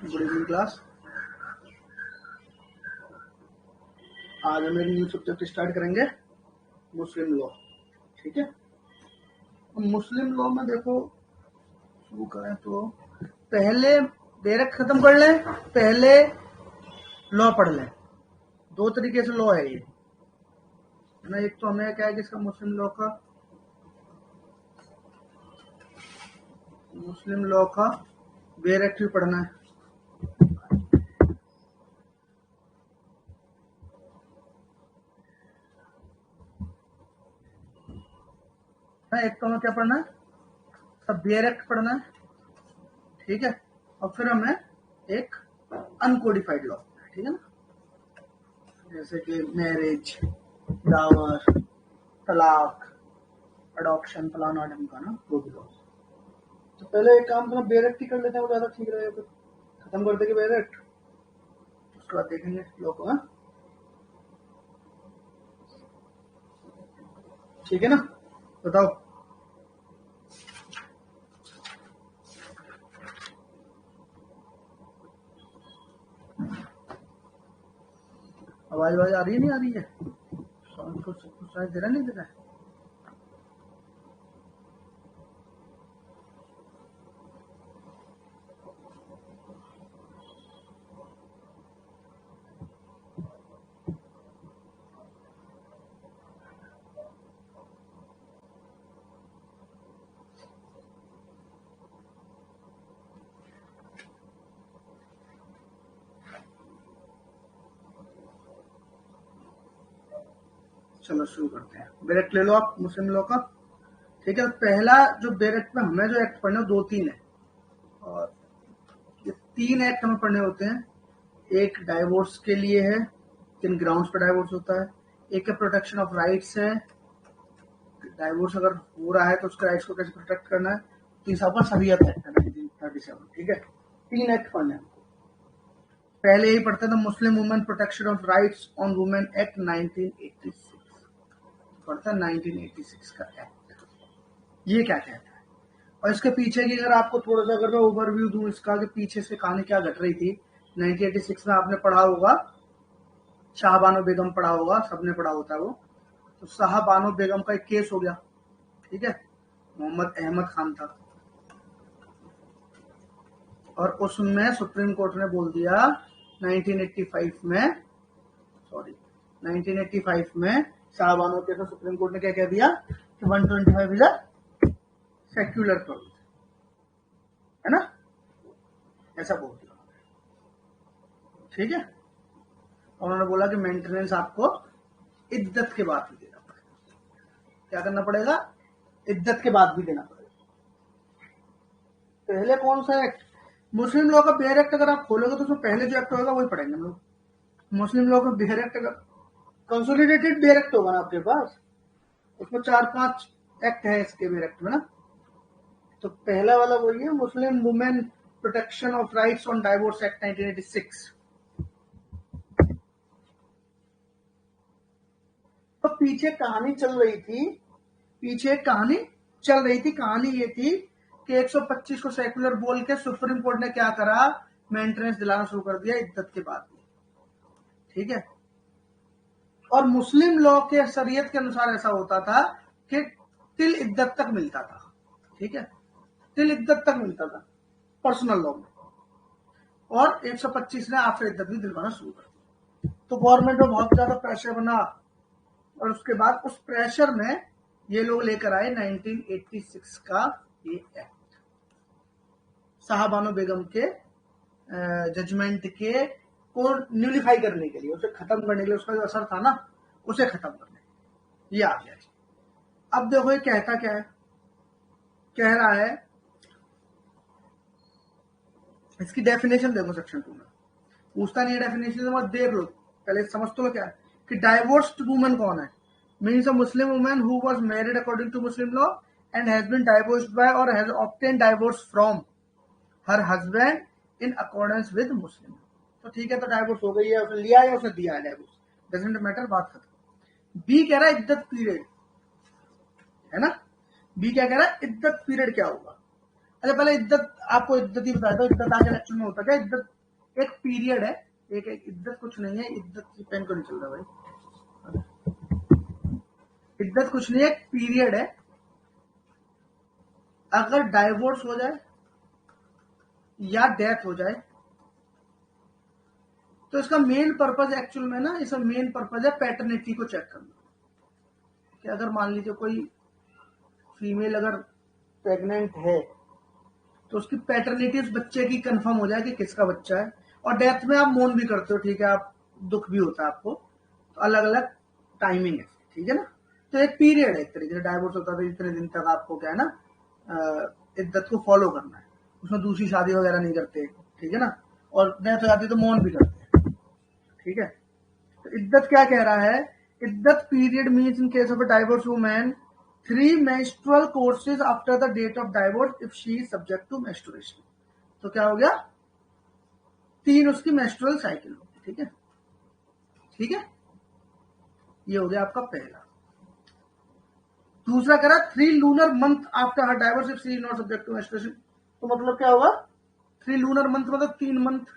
Good evening class. आज हम एक न्यू सब्जेक्ट स्टार्ट करेंगे, मुस्लिम लॉ। ठीक है, मुस्लिम लॉ में देखो शुरू करें तो पहले डायरेक्ट खत्म कर लें, पहले लॉ पढ़ लें। दो तरीके से लॉ है ये ना। एक तो हमें क्या है कि इसका मुस्लिम लॉ का डायरेक्ट भी पढ़ना है। एक तो हमें क्या पढ़ना है, सब डायरेक्ट पढ़ना है। ठीक है, और फिर हमें एक अनकोडिफाइड लॉ, ठीक है ना, जैसे कि मैरिज, डावर, तलाक, अडॉप्शन, फलाना ढमका ना, वो भी लॉ। तो पहले एक काम करना, डायरेक्ट ही कर लेते हैं, वो ज्यादा ठीक रहेगा। फिर खत्म कर देंगे डायरेक्ट, उसके बाद देखेंगे लॉ को। हाँ ठीक है ना, बताओ। आवाज आ रही है, नहीं आ रही है? साउंड को कुछ दे रहा, नहीं दे रहा है? चलो शुरू करते हैं। डायरेक्ट ले लो आप मुस्लिम लॉ का। ठीक है, पहला जो डायरेक्ट में हमें जो एक्ट पढ़ने, दो तीन है, और ये तीन एक्ट हमें पढ़ने होते हैं। एक डाइवोर्स के लिए है, किन ग्राउंड्स पर डाइवोर्स होता है। एक है प्रोटेक्शन ऑफ राइट्स है, डाइवोर्स अगर हो रहा है तो उसके राइट्स को कैसे प्रोटेक्ट करना है। तीसरा पर शरीयत एक्ट है 1937। ठीक है, तीन एक्ट पढ़ने हैं। पहले ही पढ़ते थे Muslim women protection of rights on women act 1986, पढ़ता है 1986 का एक्ट। ये क्या कहता है और इसके पीछे की अगर आपको थोड़ा सा अगर मैं ओवरव्यू दूं इसका, कि पीछे से कहानी क्या घट रही थी। 1986 में आपने पढ़ा होगा, शाहबानो बेगम पढ़ा होगा, सबने पढ़ा होता है वो। तो शाहबानो बेगम का एक केस हो गया। ठीक है, मोहम्मद अहमद खान था, और उसमें सुप्रीम कोर्ट ने बोल दिया 1985 में शाहबानो के सुप्रीम कोर्ट ने क्या कह दिया कि 125 इज अ सेक्युलर क्लॉज, है ना, ऐसा बोल दिया। ठीक है, उन्होंने बोला कि मेंटेनेंस आपको इद्दत के बाद भी देना पड़ेगा। क्या करना पड़ेगा? इद्दत के बाद भी देना पड़ेगा। पहले कौन सा एक्ट? मुस्लिम लॉ का बेयर एक्ट अगर आप खोलोगे तो उसमें पहले जो एक्ट होगा वही पढ़ेंगे हम लोग। मुस्लिम लॉ का बेयर एक्ट अगर कंसोलिडेटेड बेयर एक्ट होगा ना आपके पास, उसमें 4-5 एक्ट है इसके बेयर एक्ट में ना। तो पहला वाला वही है, Muslim women protection of rights on divorce act 1986। तो पीछे कहानी चल रही थी, कहानी ये थी कि 125 को सेकुलर बोल के सुप्रीम कोर्ट ने क्या करा, मेंटेनेंस दिलाना शुरू कर दिया इद्दत के बाद। ठीक है, और मुस्लिम लॉ के शरीयत के अनुसार ऐसा होता था कि तिल इद्दत तक मिलता था। ठीक है, तिल इद्दत तक मिलता था पर्सनल लॉ में, और 125 ने आफ्टर इद्दत भी दिलवाना शुरू कर दिया। तो गवर्नमेंट में बहुत ज्यादा प्रेशर बना, और उसके बाद उस प्रेशर में ये लोग लेकर आए 1986 का ये एक्ट, शाहबानो बेगम के जजमेंट के को न्यूलिफाई करने के लिए, उसे खत्म करने के लिए, उसका जो असर था ना उसे खत्म करने, ये आ गया। अब देखो ये कहता क्या है, कह रहा है, इसकी डेफिनेशन देखो सेक्शन 2 में। पूछता नहीं है डेफिनेशन, मत देख लो, पहले समझ तो लो क्या है कि डाइवोर्स्ड वुमन कौन है। Means a Muslim woman who was married according to Muslim law and has been divorced by or has obtain divorce from her husband in accordance with Muslim. तो ठीक है, तो डाइवोर्स हो गई है, उसने लिया है, उसने दिया है डाइवोर्स, डजंट मैटर, बात खत्म। बी कह रहा है इद्दत पीरियड, है ना। बी क्या कह रहा है, इद्दत पीरियड क्या होगा। अच्छा पहले इद्दत, आपको इद्दत ही बताया था, इद्दत आगे लेक्चर में होता क्या, इद्दत एक पीरियड है, एक इद्दत कुछ नहीं है, इद्दत पेन को नहीं चल रहा भाई, इद्दत कुछ नहीं है, एक पीरियड है। अगर डाइवोर्स हो जाए या डेथ हो जाए तो इसका मेन पर्पज एक्चुअल में ना, इसका मेन पर्पज है पैटर्निटी को चेक करना, कि अगर मान लीजिए कोई फीमेल अगर प्रेग्नेंट है तो उसकी पैटर्निटी उस बच्चे की कंफर्म हो जाए कि किसका बच्चा है। और डेथ में आप मोन भी करते हो, ठीक है, आप दुख भी होता है आपको, तो अलग अलग टाइमिंग है, ठीक है ना। तो एक पीरियड है, एक तरीके से डाइवोर्स होता है, इतने दिन तक आपको क्या है ना इद्दत को फॉलो करना है, उसमें दूसरी शादी वगैरह नहीं करते, ठीक है ना। और डेथ हो जाती तो मोन भी करते हैं, ठीक है। तो इद्दत क्या कह रहा है, iddat period means in case of a divorce woman 3 menstrual courses after the date of divorce if she is subject to menstruation। तो क्या हो गया, 3 उसकी menstrual cycle होगी, ठीक है, ठीक है। ये हो गया आपका पहला। दूसरा कह रहा 3 lunar month after her divorce if she is not subject to menstruation। तो मतलब क्या होगा, 3 lunar month मतलब 3 मंथ।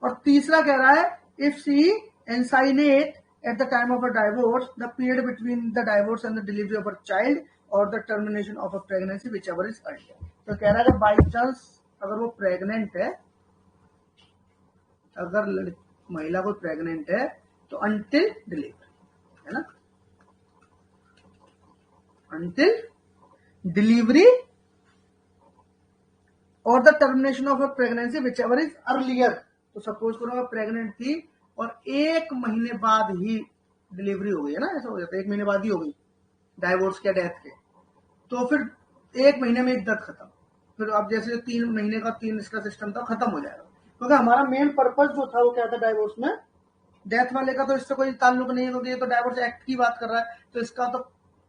और तीसरा कह रहा है if she ensignate at the time of a divorce the period between the divorce and the delivery of a child or the termination of a pregnancy whichever is earlier। तो कह रहा है कि बाई चांस अगर वो pregnant है, अगर महिला को प्रेग्नेंट है तो अंटिल डिलीवरी, है ना, अंटिल डिलीवरी और the termination of a pregnancy which ever is earlier. तो सपोज करो प्रेग्नेंट थी और 1 महीने बाद ही डिलीवरी हो गई, है ना, ऐसा हो जाता है, 1 महीने बाद ही हो गई डाइवोर्स के डेथ के, तो फिर 1 महीने में इद्दत खत्म। फिर अब जैसे 3 महीने का 3 इसका सिस्टम था, खत्म हो जाएगा, क्योंकि हमारा मेन पर्पज जो था वो क्या था डाइवोर्स में, डेथ वाले का तो इससे कोई ताल्लुक नहीं है, क्योंकि ये तो डाइवोर्स एक्ट की बात कर रहा है, तो इसका तो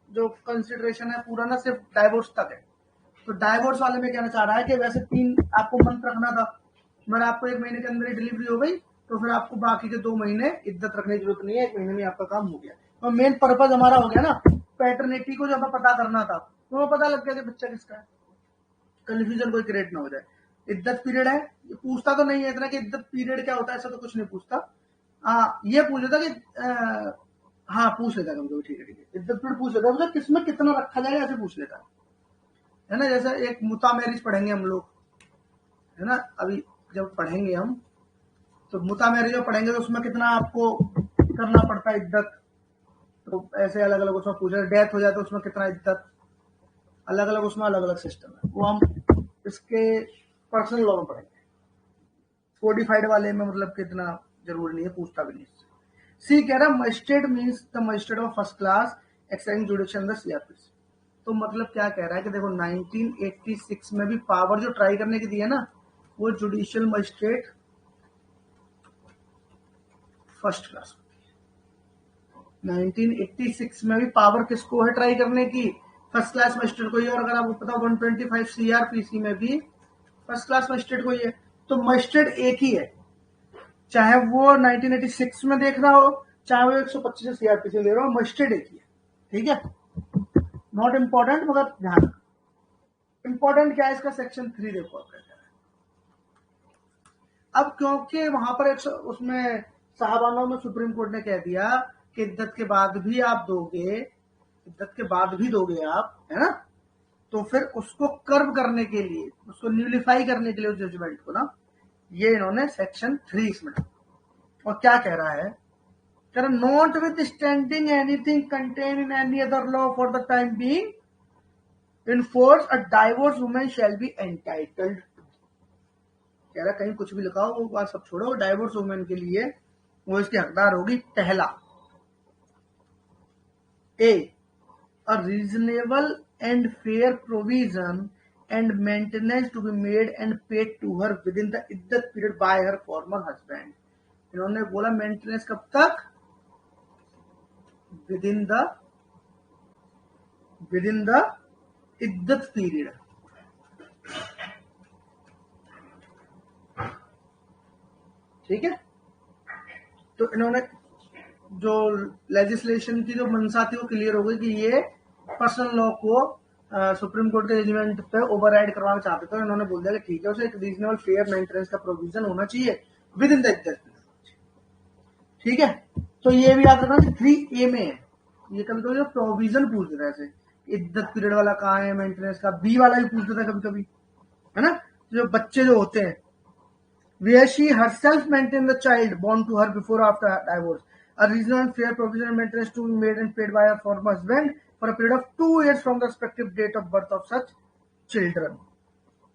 जो कंसिडरेशन है पूरा ना सिर्फ डाइवोर्स तक है। तो डाइवोर्स वाले में कहना चाह रहा है कि वैसे 3 आपको मंथ रखना था, मगर आपको 1 महीने के अंदर ही डिलीवरी हो गई, तो फिर आपको बाकी के 2 महीने इद्दत रखने की जरूरत नहीं है, 1 महीने में आपका काम हो गया। तो मेन पर्पज हमारा हो गया ना, पैटर्निटी को जो हमें पता करना था, तो वो पता लग गया कि बच्चा किसका है, कंफ्यूजन कोई क्रिएट ना हो जाए। इद्दत पीरियड है, ये पूछता तो नहीं है इतना कि इद्दत पीरियड क्या होता है, ऐसा तो कुछ नहीं पूछता। ये पूछ लेता कि हाँ पूछ लेता कभी, ठीक है ठीक है, इद्दत पीरियड पूछ लेता है, किसमें कितना रखा जाएगा ऐसे पूछ लेता है ना। जैसे एक मुता मैरिज पढ़ेंगे हम लोग, है ना, अभी जब पढ़ेंगे हम, तो मुता मैरिज जो पढ़ेंगे तो उसमें कितना आपको करना पड़ता है इद्दत, तो ऐसे अलग अलग उसमें पूछे, डेथ हो जाए तो उसमें कितना इद्दत, अलग अलग उसमें अलग अलग सिस्टम है, वो हम इसके पर्सनल लॉ में पढ़ेंगे। कोडिफाइड वाले में मतलब कितना जरूरी नहीं है, पूछता भी नहीं। सी कह रहा magistrate means the magistrate of first class exercising judicial the CrPC. तो मतलब क्या कह रहा है कि देखो 1986 में भी पावर जो ट्राई करने की दी है ना, वो जुडिशियल मजिस्ट्रेट फर्स्ट क्लास। 1986 में भी पावर किसको है ट्राई करने की, फर्स्ट क्लास मजिस्ट्रेट को ही। और अगर आपको पता 125 सीआरपीसी में भी फर्स्ट क्लास मजिस्ट्रेट को ही है। तो मजिस्ट्रेट एक ही है, चाहे वो 1986 में देख रहा हो, चाहे वो 125 सीआरपीसी में देख रहा हो, मजिस्ट्रेट एक ही है, ठीक है। नॉट इम्पोर्टेंट, मगर ध्यान रखना। इम्पोर्टेंट क्या है इसका, सेक्शन 3 देखो आप कहता है। अब क्योंकि वहां पर उसमें साहबानों में सुप्रीम कोर्ट ने कह दिया कि इद्दत के बाद भी आप दोगे, इद्दत के बाद भी दोगे आप, है ना, तो फिर उसको कर्व करने के लिए, उसको न्यूलिफाई करने के लिए उस जजमेंट को ना, ये इन्होंने सेक्शन 3 इसमें। और क्या कह रहा है, कह रहा not with standing anything contain in any other law for the time being in force a divorce women shell be entitled. कह रहा कहीं कुछ भी लिखा हो वो बात सब छोड़ो, डाइवोर्स वुमेन के लिए वो इसकी हकदार होगी। पहला, ए reasonable and fair provision and maintenance to be made and paid to her within the iddat period by her former husband। इन्होंने बोला मेंटेनेंस कब तक, विदिन द इद्दत पीरियड, ठीक है। तो इन्होंने जो लेजिस्लेशन की जो मंशा थी वो क्लियर हो गई कि ये पर्सनल लॉ को सुप्रीम कोर्ट के जजमेंट पे ओवरराइड करवाना चाहते थे, उन्होंने बोल दिया कि ठीक है, उसे एक रीजनेबल फेयर मेंटेनेंस का प्रोविजन होना चाहिए विद इन द इद्दत। ठीक है, तो ये भी याद रखना कि 3A में है, ये कभी कभी प्रोविजन पूछ देता है, ऐसे इद्दत पीरियड वाला कहाँ है मेंटेनेंस का, बी वाला भी पूछ देता है कभी कभी, है ना। जो बच्चे जो होते हैं, where she herself maintain the child born to her before or after divorce, a reasonable and fair provision and maintenance to be made and paid by her former husband for a period of 2 years from the respective date of birth of such children।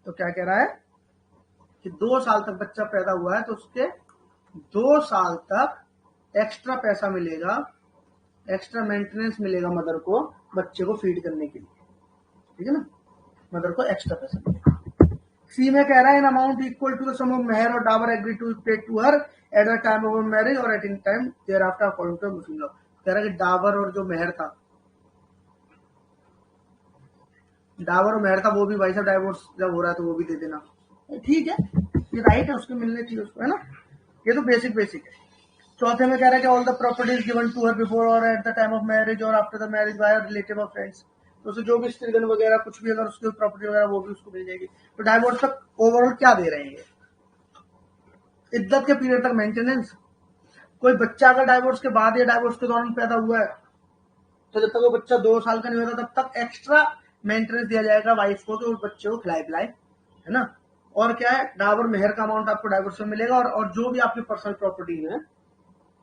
तो क्या कह रहा है कि 2 साल तक बच्चा पैदा हुआ है तो उसके 2 साल तक एक्स्ट्रा पैसा मिलेगा, एक्स्ट्रा मेंटेनेंस मिलेगा मदर को, बच्चे को फीड करने के लिए, ठीक है ना, मदर को एक्स्ट्रा पैसा मिलेगा। सी में कह रहा है in amount equal to the sum of mehr or dower agree to paid to her at the time of marriage or at in time thereafter according to Muslim law. कह रहा है कि डावर और जो मेहर था, डावर और मेहर था वो भी भाई साहब डाइवोर्स जब हो रहा है तो वो भी दे देना, ठीक है, ये राइट है, उसके मिलने चाहिए उसको, है ना, ये तो बेसिक है। चौथे में कह रहा है कि all the properties given to her before or at the time of marriage or after the marriage by relative or friends, तो उसे जो भी स्त्रीधन वगैरह कुछ भी अगर उसकी प्रॉपर्टी वगैरह वो भी उसको मिल जाएगी। तो डाइवोर्स तक ओवरऑल क्या दे रहे हैं, इद्दत के पीरियड तक मेंटेनेंस। कोई बच्चा अगर डाइवोर्स के बाद या डाइवोर्स के दौरान पैदा हुआ है तो जब तक वो बच्चा 2 साल का नहीं होता तब तक एक्स्ट्रा मेंटेनेंस दिया जाएगा वाइफ को, तो उस बच्चे को खिलाए पिलाए, है ना। और क्या है, डावर मेहर का अमाउंट आपको डाइवोर्स में मिलेगा और जो भी आपकी पर्सनल प्रॉपर्टी है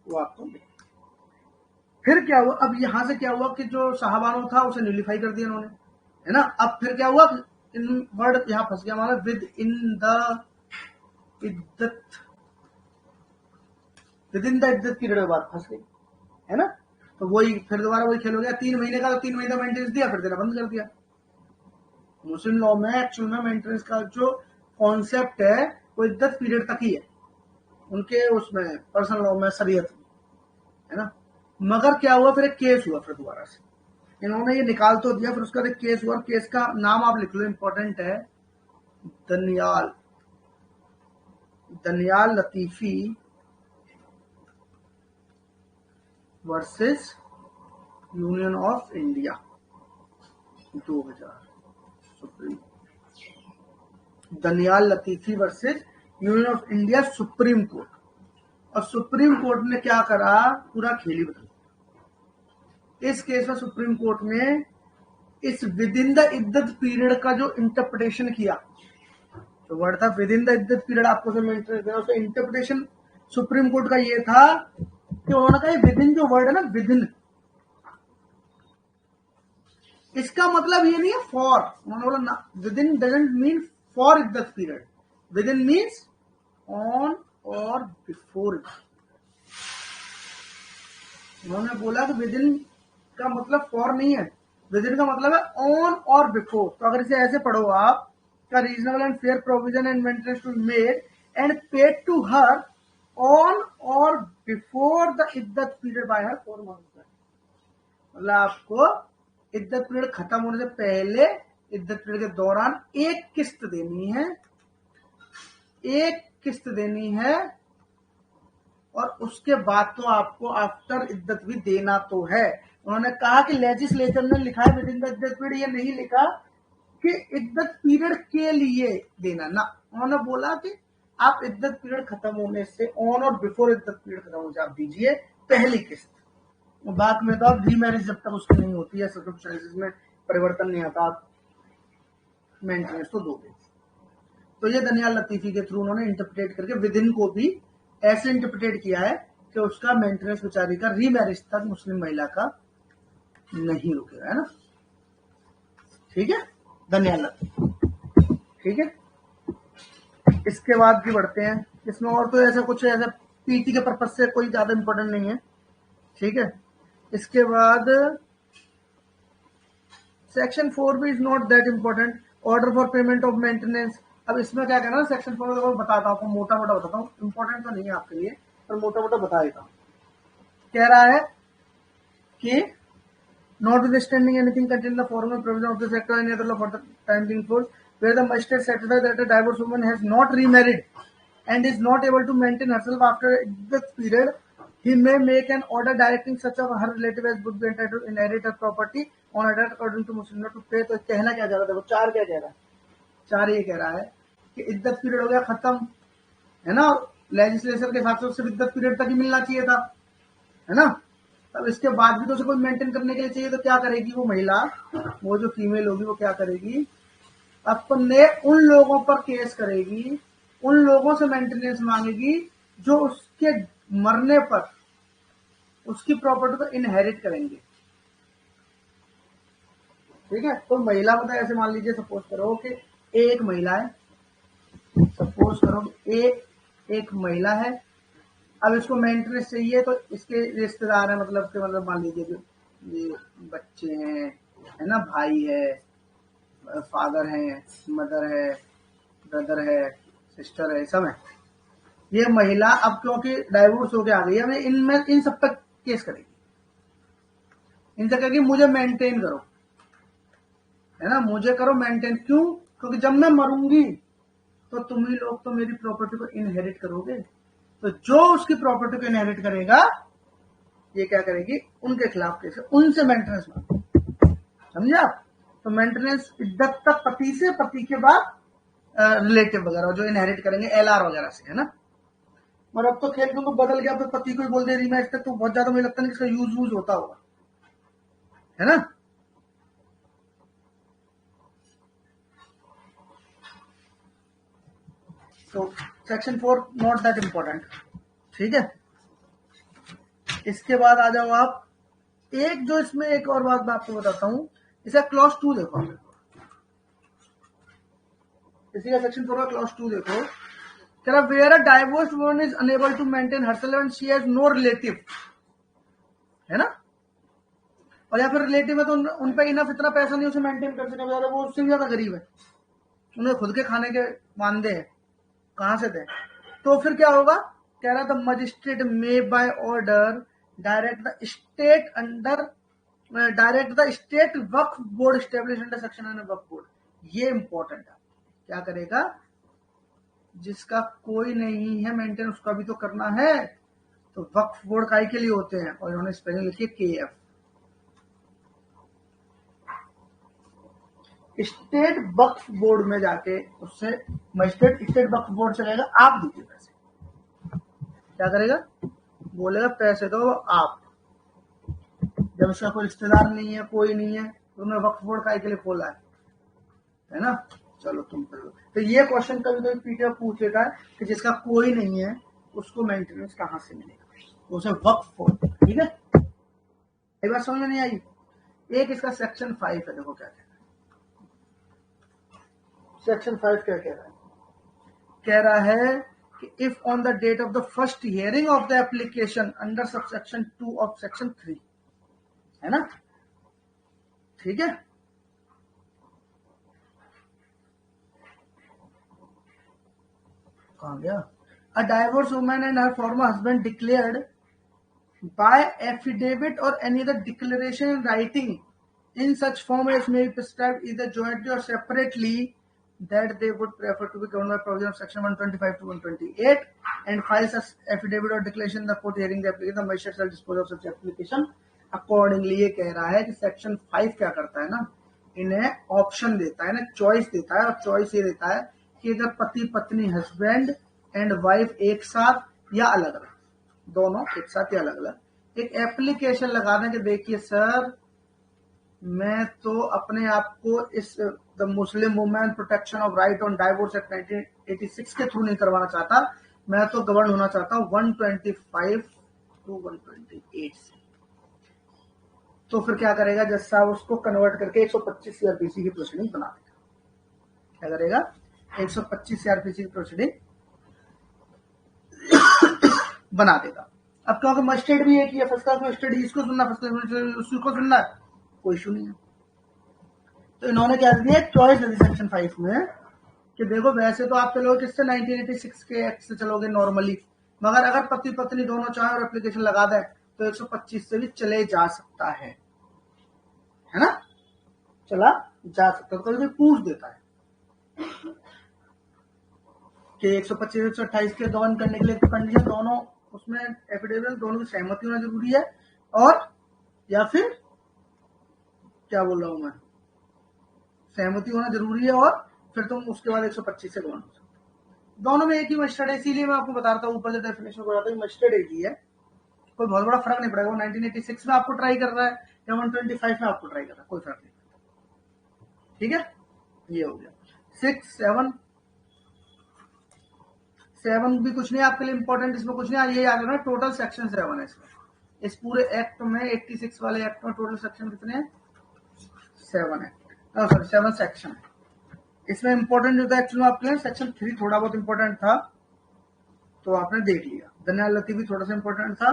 वो आपको मिलेगा। फिर क्या हुआ, अब यहां से क्या हुआ कि जो साहबानो था उसे न्यूलिफाई कर दिया उन्होंने, है ना। अब फिर क्या हुआ, इन वर्ड यहां फंस गया हमारा, within the iddat, within the iddat period में बात फंस गई, है ना। तो वही फिर दोबारा वही खेल हो गया, 3 महीने का, तो 3 महीने का मेंटेनेंस दिया, फिर देना बंद कर दिया। मुस्लिम लॉ में एक्चुअल में मेंटेनेंस का जो कॉन्सेप्ट है वो इद्दत पीरियड तक ही है, उनके उसमें पर्सनल लॉ में, शरीयत में, है ना। मगर क्या हुआ, फिर एक केस हुआ, फिर दोबारा से इन्होंने ये निकाल तो दिया, फिर उसका एक केस हुआ, केस का नाम आप लिख लो, इंपॉर्टेंट है, Daniyal Latifi versus Union of India 2000, supreme, Daniyal Latifi versus Union of India Supreme Court. और सुप्रीम कोर्ट ने क्या करा, पूरा खेल ही बदल दिया। इस केस में सुप्रीम कोर्ट ने इस with in the iddat period का जो इंटरप्रिटेशन किया, तो वर्ड था with in the iddat period आपको जो मेंटेन करना, उसका इंटरप्रिटेशन सुप्रीम कोर्ट का ये था कि उन्होंने कहा विद इन जो वर्ड है ना, विद इन, इसका मतलब ये नहीं है फॉर, उन्होंने बोला ना, within doesn't mean for iddat period, within means on or before. उन्होंने बोला कि विद इन का मतलब फॉर नहीं है, विद इन का मतलब है ऑन और बिफोर। तो अगर इसे ऐसे पढ़ो आप, का reasonable and fair provision and maintenance to made and paid to her on or before the iddat period by her 4 months, मतलब आपको इद्दत पीरियड खत्म होने से पहले, इद्दत पीरियड के दौरान एक किस्त देनी है, और उसके बाद तो आपको आफ्टर इद्दत भी देना तो है। उन्होंने कहा कि लेजिस्लेचर ने लिखा है with in the iddat period, ये नहीं लिखा कि इद्दत पीरियड के लिए देना ना, उन्होंने बोला कि आप इद्दत पीरियड खत्म होने से ऑन और बिफोर इद्दत पीरियड खत्म होने से आप दीजिए पहली किस्त, बाद में तो आप रीमैरिज जब तक उसकी नहीं होती है, सर्कमस्टेंसेस में परिवर्तन नहीं आता, आप मेंटेनेंस तो दोगे। तो ये दनियाल लतीफी के थ्रू उन्होंने इंटरप्रिटेट करके विद इन को भी ऐसे इंटरप्रिटेट किया है कि उसका मेंटेनेंस बेचारी का रीमैरिज तक मुस्लिम महिला का नहीं रुकेगा, है ना। ठीक है, दनियाल लतीफी, ठीक है। इसके बाद भी बढ़ते हैं, इसमें और तो ऐसा कुछ ऐसा पीटी के पर्पज से कोई ज्यादा इंपॉर्टेंट नहीं है, ठीक है। इसके बाद सेक्शन 4 भी is not that important, order for payment of maintenance. अब इसमें क्या कहना है, सेक्शन 4 को बताता हूँ आपको, मोटा मोटा बताता हूँ, इंपॉर्टेंट तो नहीं है आपके लिए पर मोटा मोटा बता देता हूँ। कह रहा है कि notwithstanding anything contained in the formal provision of this act or any other law for the time being force, where the magistrate certifies that a divorced woman has not remarried and is not able to maintain herself after this period, he may make an order directing such of her relative as would be entitled to inherit her property on a date according to Muslim to pay. तो कहना क्या चाह रहा था वो, 4 क्या कह रहा है, 4 ये कह रहा है कि इद्दत पीरियड हो गया खत्म, है ना, लेजिस्लेशन के हिसाब से सिर्फ इद्दत पीरियड तक ही मिलना चाहिए था, है ना। अब इसके बाद भी तो उसे कोई मेंटेन करने के लिए चाहिए, तो क्या करेगी वो महिला, वो जो फीमेल होगी वो क्या करेगी, अपने उन लोगों पर केस करेगी, उन लोगों से मेंटेनेंस मांगेगी जो उसके मरने पर उसकी प्रॉपर्टी को इनहेरिट करेंगे। ठीक है। तो महिला मतलब ऐसे मान लीजिए, सपोज करो कि एक महिला है, सपोज करो एक महिला है, अब इसको मेंटेनेंस चाहिए, तो इसके रिश्तेदार है, मतलब मान लीजिए जो ये बच्चे हैं, है ना, भाई है, फादर है, मदर है, ब्रदर है, सिस्टर है, सब है। ये महिला अब क्योंकि डाइवोर्स होके आ गई है, इनमें इन सब पर केस करेगी, इनसे कहेगी मुझे मेंटेन करो, है ना, मुझे करो मेंटेन। क्यों? क्योंकि जब मैं मरूंगी तो तुम ही लोग तो मेरी प्रॉपर्टी को इनहेरिट करोगे, तो जो उसकी प्रॉपर्टी को इनहेरिट करेगा ये क्या करेगी, उनके खिलाफ केस, उनसे मेंटेनेंस मांगो, समझे आप। तो मेंटेनेंस इद्दत तक पति से, पति के बाद रिलेटिव वगैरह जो इनहेरिट करेंगे एलआर वगैरह से, है ना। और अब तो खेल को बदल गया, अब तो पति को ही बोल दे रही मैं, तक तो बहुत ज्यादा मुझे लगता नहीं इसका यूज होता होगा, है ना। तो सेक्शन 4 नॉट दैट इंपॉर्टेंट, ठीक है। इसके बाद आ जाओ आप, एक जो इसमें एक और बात मैं आपको बताता हूं, इसका क्लॉज 2 देखो, इसी का सेक्शन 4 का क्लॉज 2 देखो, कह रहा where a divorced woman is unable to maintain herself and she has no relative, है ना, और या फिर रिलेटिव है तो उन पे इनफ इतना पैसा नहीं उसे मेंटेन कर सके, वो उससे भी ज्यादा गरीब है, उन्हें खुद के खाने के वांदे हैं, कहां से थे, तो फिर क्या होगा, कह रहा था magistrate may by order direct the state under direct the state Waqf board establish under section and Waqf board. ये इंपॉर्टेंट है, क्या करेगा, जिसका कोई नहीं है मेंटेन उसका भी तो करना है, तो वक्फ बोर्ड काय के लिए होते हैं, और इन्होंने स्पेलिंग लिखी है KF, स्टेट वक्फ बोर्ड में जाके उससे मजिस्ट्रेट स्टेट वक्फ बोर्ड से कहेगा आप दीजिए पैसे, क्या करेगा, बोलेगा पैसे दो आप, जब उसका कोई रिश्तेदार नहीं है, कोई नहीं है, तो उन्होंने वक्फ बोर्ड काय के लिए खोला है ना। चलो तुम कर लो। तो ये क्वेश्चन कभी कभी पीटीएफ पूछ लेता है कि जिसका कोई नहीं है उसको मेंटेनेंस कहां से मिलेगा, तो उसे वक्फ बोर्ड, ठीक है। एक बात समझ में नहीं आई। एक इसका सेक्शन 5 है, देखो क्या कहता है, सेक्शन 5 क्या कह रहा है, कह रहा है कि if on the date of the first hearing of the application under subsection 2 of section 3, है ना, ठीक है, कहां गया, a divorce woman and her former husband declared by affidavit or any other declaration in writing in such form as may be prescribed either jointly or separately that they would prefer to be governed by provision of section 125 to 128 and files as affidavit or declaration in the court hearing the application, the magistrate shall dispose of such application accordingly। ये कह रहा है कि section 5 क्या करता है ना, इन्हें ऑप्शन देता है ना, चॉइस देता है, और चॉइस ये देता है कि अगर पति पत्नी हस्बैंड एंड वाइफ एक साथ या अलग अलग, दोनों एक साथ या अलग अलग एक एप्लीकेशन लगा दें कि देखिए सर मैं तो अपने आप को इस the Muslim women protection of right on divorce act 1986 के थ्रू नहीं करवाना चाहता, मैं तो गवर्न होना चाहता हूं 125 टू 128 से। तो फिर क्या करेगा जज साहब, उसको कन्वर्ट करके 125 सीआरपीसी की प्रोसीडिंग बना देगा। क्या करेगा, 125 सीआरपीसी की प्रोसीडिंग बना देगा। अब क्योंकि मजिस्ट्रेट भी एक ही है, फर्स्ट क्लास मजिस्ट्रेट इसको सुनना, फर्स्ट क्लास उसको सुनना, कोई इशू नहीं है। तो इन्होंने क्या दिया, चॉइस दी सेक्शन 5 में कि देखो वैसे तो आप चलोगे किससे 1986 के एक्ट से चलोगे नॉर्मली, मगर अगर पति पत्नी दोनों चाहे और एप्लीकेशन लगा दे तो 125 से भी चले जा सकता है ना, चला जा सकता है। तो कभी पूछ देता है कि 125 128 के गवर्न करने के लिए कंडीशन दोनों उसमें एफिडेविट दोनों की सहमति होना जरूरी है, और या फिर क्या बोल रहा हूं मैं, सहमति होना जरूरी है, और फिर तुम उसके बाद 125 से गवर्न हो सकते हो। दोनों में एक ही मस्टर्ड है, इसीलिए मैं आपको बता रहा था ऊपर जो डेफिनेशन को बताता हूँ मस्टर्ड एक ही है, कोई बहुत बड़ा फर्क नहीं पड़ेगा। वो 1986 में आपको ट्राई कर रहा है या 125 में आपको ट्राई कर रहा है, कोई फर्क नहीं। ठीक है, ये हो गया 6 7 7 भी कुछ नहीं आपके लिए इंपॉर्टेंट, इसमें कुछ नहीं, ये याद रखना टोटल सेक्शन 7 है इसमें। इस पूरे एक्ट में 86 वाले एक्ट में टोटल सेक्शन कितने हैं? 7 है, सॉरी 7 सेक्शन है। इसमें इंपॉर्टेंट जो था एक्चुअली आपके लिए सेक्शन 3 थोड़ा बहुत इंपॉर्टेंट था, तो आपने देख लिया। दनियाल लतीफ भी थोड़ा सा इंपॉर्टेंट था,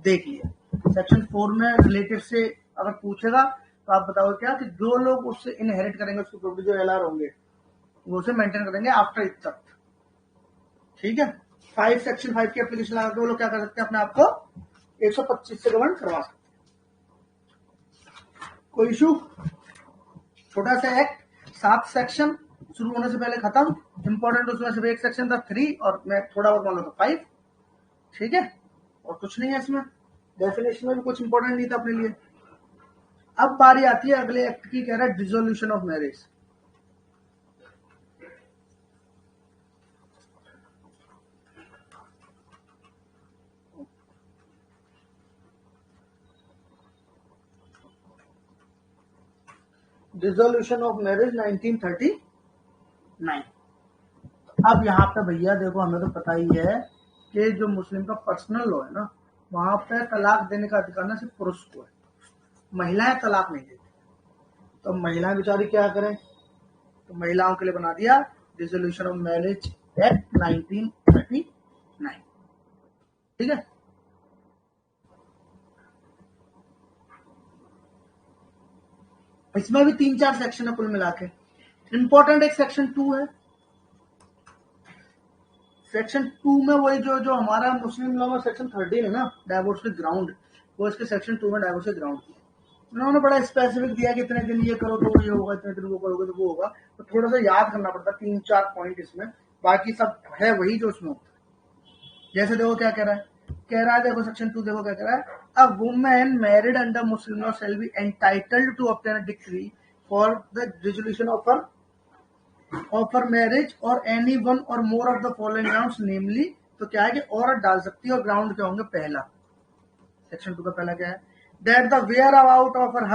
देख लिया। सेक्शन 4 में रिलेटिव से अगर पूछेगा तो आप बताओ क्या कि जो लोग उससे इनहेरिट करेंगे उसकी प्रॉपर्टी जो एलआर होंगे वो उसे मेंटेन करेंगे आफ्टर इत्तत। ठीक है, 5 सेक्शन 5 की एप्लीकेशन लगा के वो लोग क्या कर सकते हैं, अपने आप को 125 से गवर्न करवा सकते हैं। कोई इशू? छोटा सा एक्ट, 7 सेक्शन, शुरू होने से पहले खत्म। इंपॉर्टेंट उसमें सिर्फ एक सेक्शन था 3 और मैं थोड़ा बहुत मान लो तो 5। ठीक है, और कुछ नहीं है इसमें, डेफिनेशन में भी कुछ इंपॉर्टेंट नहीं था अपने लिए। अब बारी आती है अगले एक्ट की, कह रहा है dissolution of marriage. Dissolution of marriage 1939। अब यहाँ पे भैया देखो, हमें तो पता ही है कि जो मुस्लिम का पर्सनल लॉ है ना, वहां पे तलाक देने का अधिकार ना सिर्फ पुरुष को है, महिलाएं तलाक नहीं देती। तो महिलाएं बेचारी क्या करें, तो महिलाओं के लिए बना दिया डिसोल्यूशन ऑफ मैरिज एक्ट 1939। ठीक है, इसमें भी 3-4 सेक्शन है कुल मिला के। इंपॉर्टेंट एक सेक्शन 2 है। सेक्शन 2 में वही जो हमारा मुस्लिम लॉ में सेक्शन 13 है ना, डाइवोर्स के ग्राउंड, वो इसके सेक्शन 2 में डाइवोर्स के ग्राउंड की। उन्होंने बड़ा स्पेसिफिक दिया कि इतने दिन ये करो तो ये होगा, इतने दिन वो करोगे तो वो होगा, तो थोड़ा सा याद करना पड़ता, 3-4 पॉइंट इसमें, बाकी सब है वही जो उसमें होता है। जैसे देखो क्या कह रहा है, देखो सेक्शन 2 देखो क्या कह रहा है, a women married under Muslim law shall be entitled to obtain a decree for the dissolution of her marriage or any one or more of the following grounds, namely, तो क्या है कि और डाल सकती है, और ग्राउंड क्या होंगे, पहला सेक्शन 2 का पहला क्या है, that the whereabout of her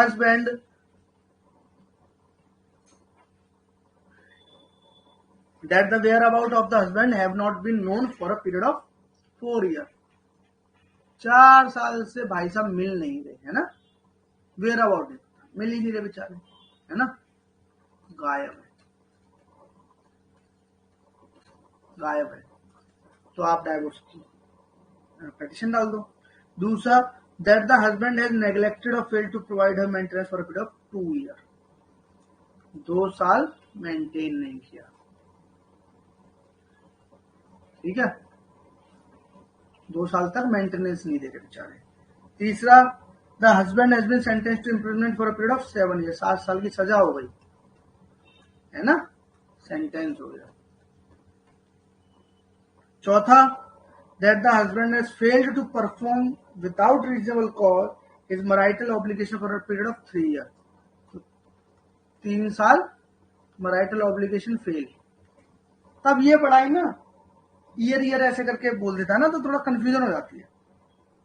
husband have not been known for a period of 4 years। 4 साल से भाई साहब मिल नहीं रहे है ना, वेयर अबाउट मिल ही नहीं रहे बेचारे, है ना, गायब है, तो आप डाइवोर्स की पिटीशन डाल दो। दूसरा, that the husband has neglected or failed to provide her maintenance for a period of 2 years। 2 साल मेंटेन नहीं किया। ठीक है, 2 साल तक मेंटेनेंस नहीं देते बेचारे। तीसरा, the husband has been sentenced to imprisonment for a period of 7 years। 7 साल की सजा हो गई है ना, सेंटेंस हो गया। चौथा, that the husband has failed to perform without reasonable cause his marital obligation for a period of 3 years। तो 3 साल marital obligation फेल। तब ये पढ़ाई ना ईयर ऐसे करके बोल देता है ना, तो थोड़ा कंफ्यूजन हो जाती है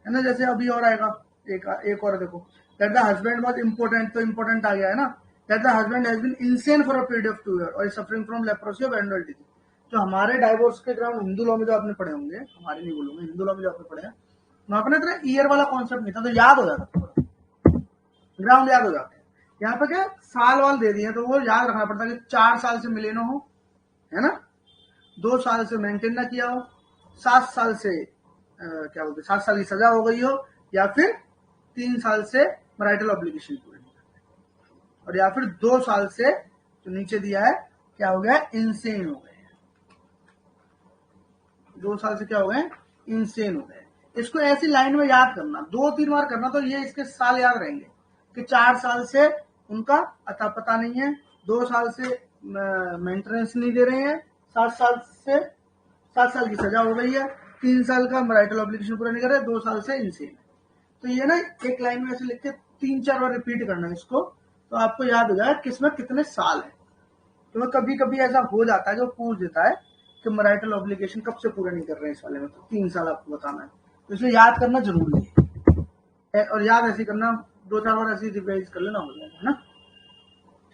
ना। जैसे अभी और आएगा एक और देखो, that the husband was important, तो important आ गया है ना, that the husband has been insane for a period of 2 years और suffering from leprosy of anal disease। जो हमारे डाइवोर्स के ग्राउंड हिंदू लॉ में जो आपने पढ़े होंगे, हमारे नहीं बोलूंगे, हिंदू लॉ में जो आपने पढ़े हैं, वहां पर ना ईयर वाला कॉन्सेप्ट नहीं था, तो याद हो जाता थोड़ा, ग्राउंड याद हो जाते हैं। यहाँ पे क्या साल वाल दे दिए, तो वो याद रखना पड़ता है कि 4 साल से मिले ना हो, है ना, 2 साल से मेंटेन ना किया हो, 7 साल से क्या बोलते 7 साल की सजा हो गई हो, या फिर 3 साल से मैरिटल ऑब्लिगेशन पूरी नहीं करते, और या फिर 2 साल से जो नीचे दिया है क्या हो गया, इंसेन हो गए, 2 साल से क्या हो गए, इंसेन हो गए। इसको ऐसी लाइन में याद करना, 2-3 बार करना, तो ये इसके साल याद रहेंगे कि 4 साल से उनका अता पता नहीं है, 2 साल से मेंटेनेंस नहीं दे रहे हैं, 7 साल की सजा हो गई है, 3 साल का मैरिटल ऑब्लिगेशन पूरा नहीं कर रहे, 2 साल से इंसेन है। तो ये ना एक लाइन में ऐसे लिख के 3-4 बार रिपीट करना है इसको, तो आपको याद हो जाए किसमें कितने साल है। तो कभी कभी ऐसा हो जाता है जो पूछ देता है कि मैरिटल ऑब्लिगेशन कब से पूरा नहीं कर रहे हैं इस वाले में, तो 3 साल आपको बताना है। तो इसलिए याद करना जरूरी है, और याद ऐसे करना 2-4 बार ऐसे रिवाइज कर लेना, हो जाएगा, है ना।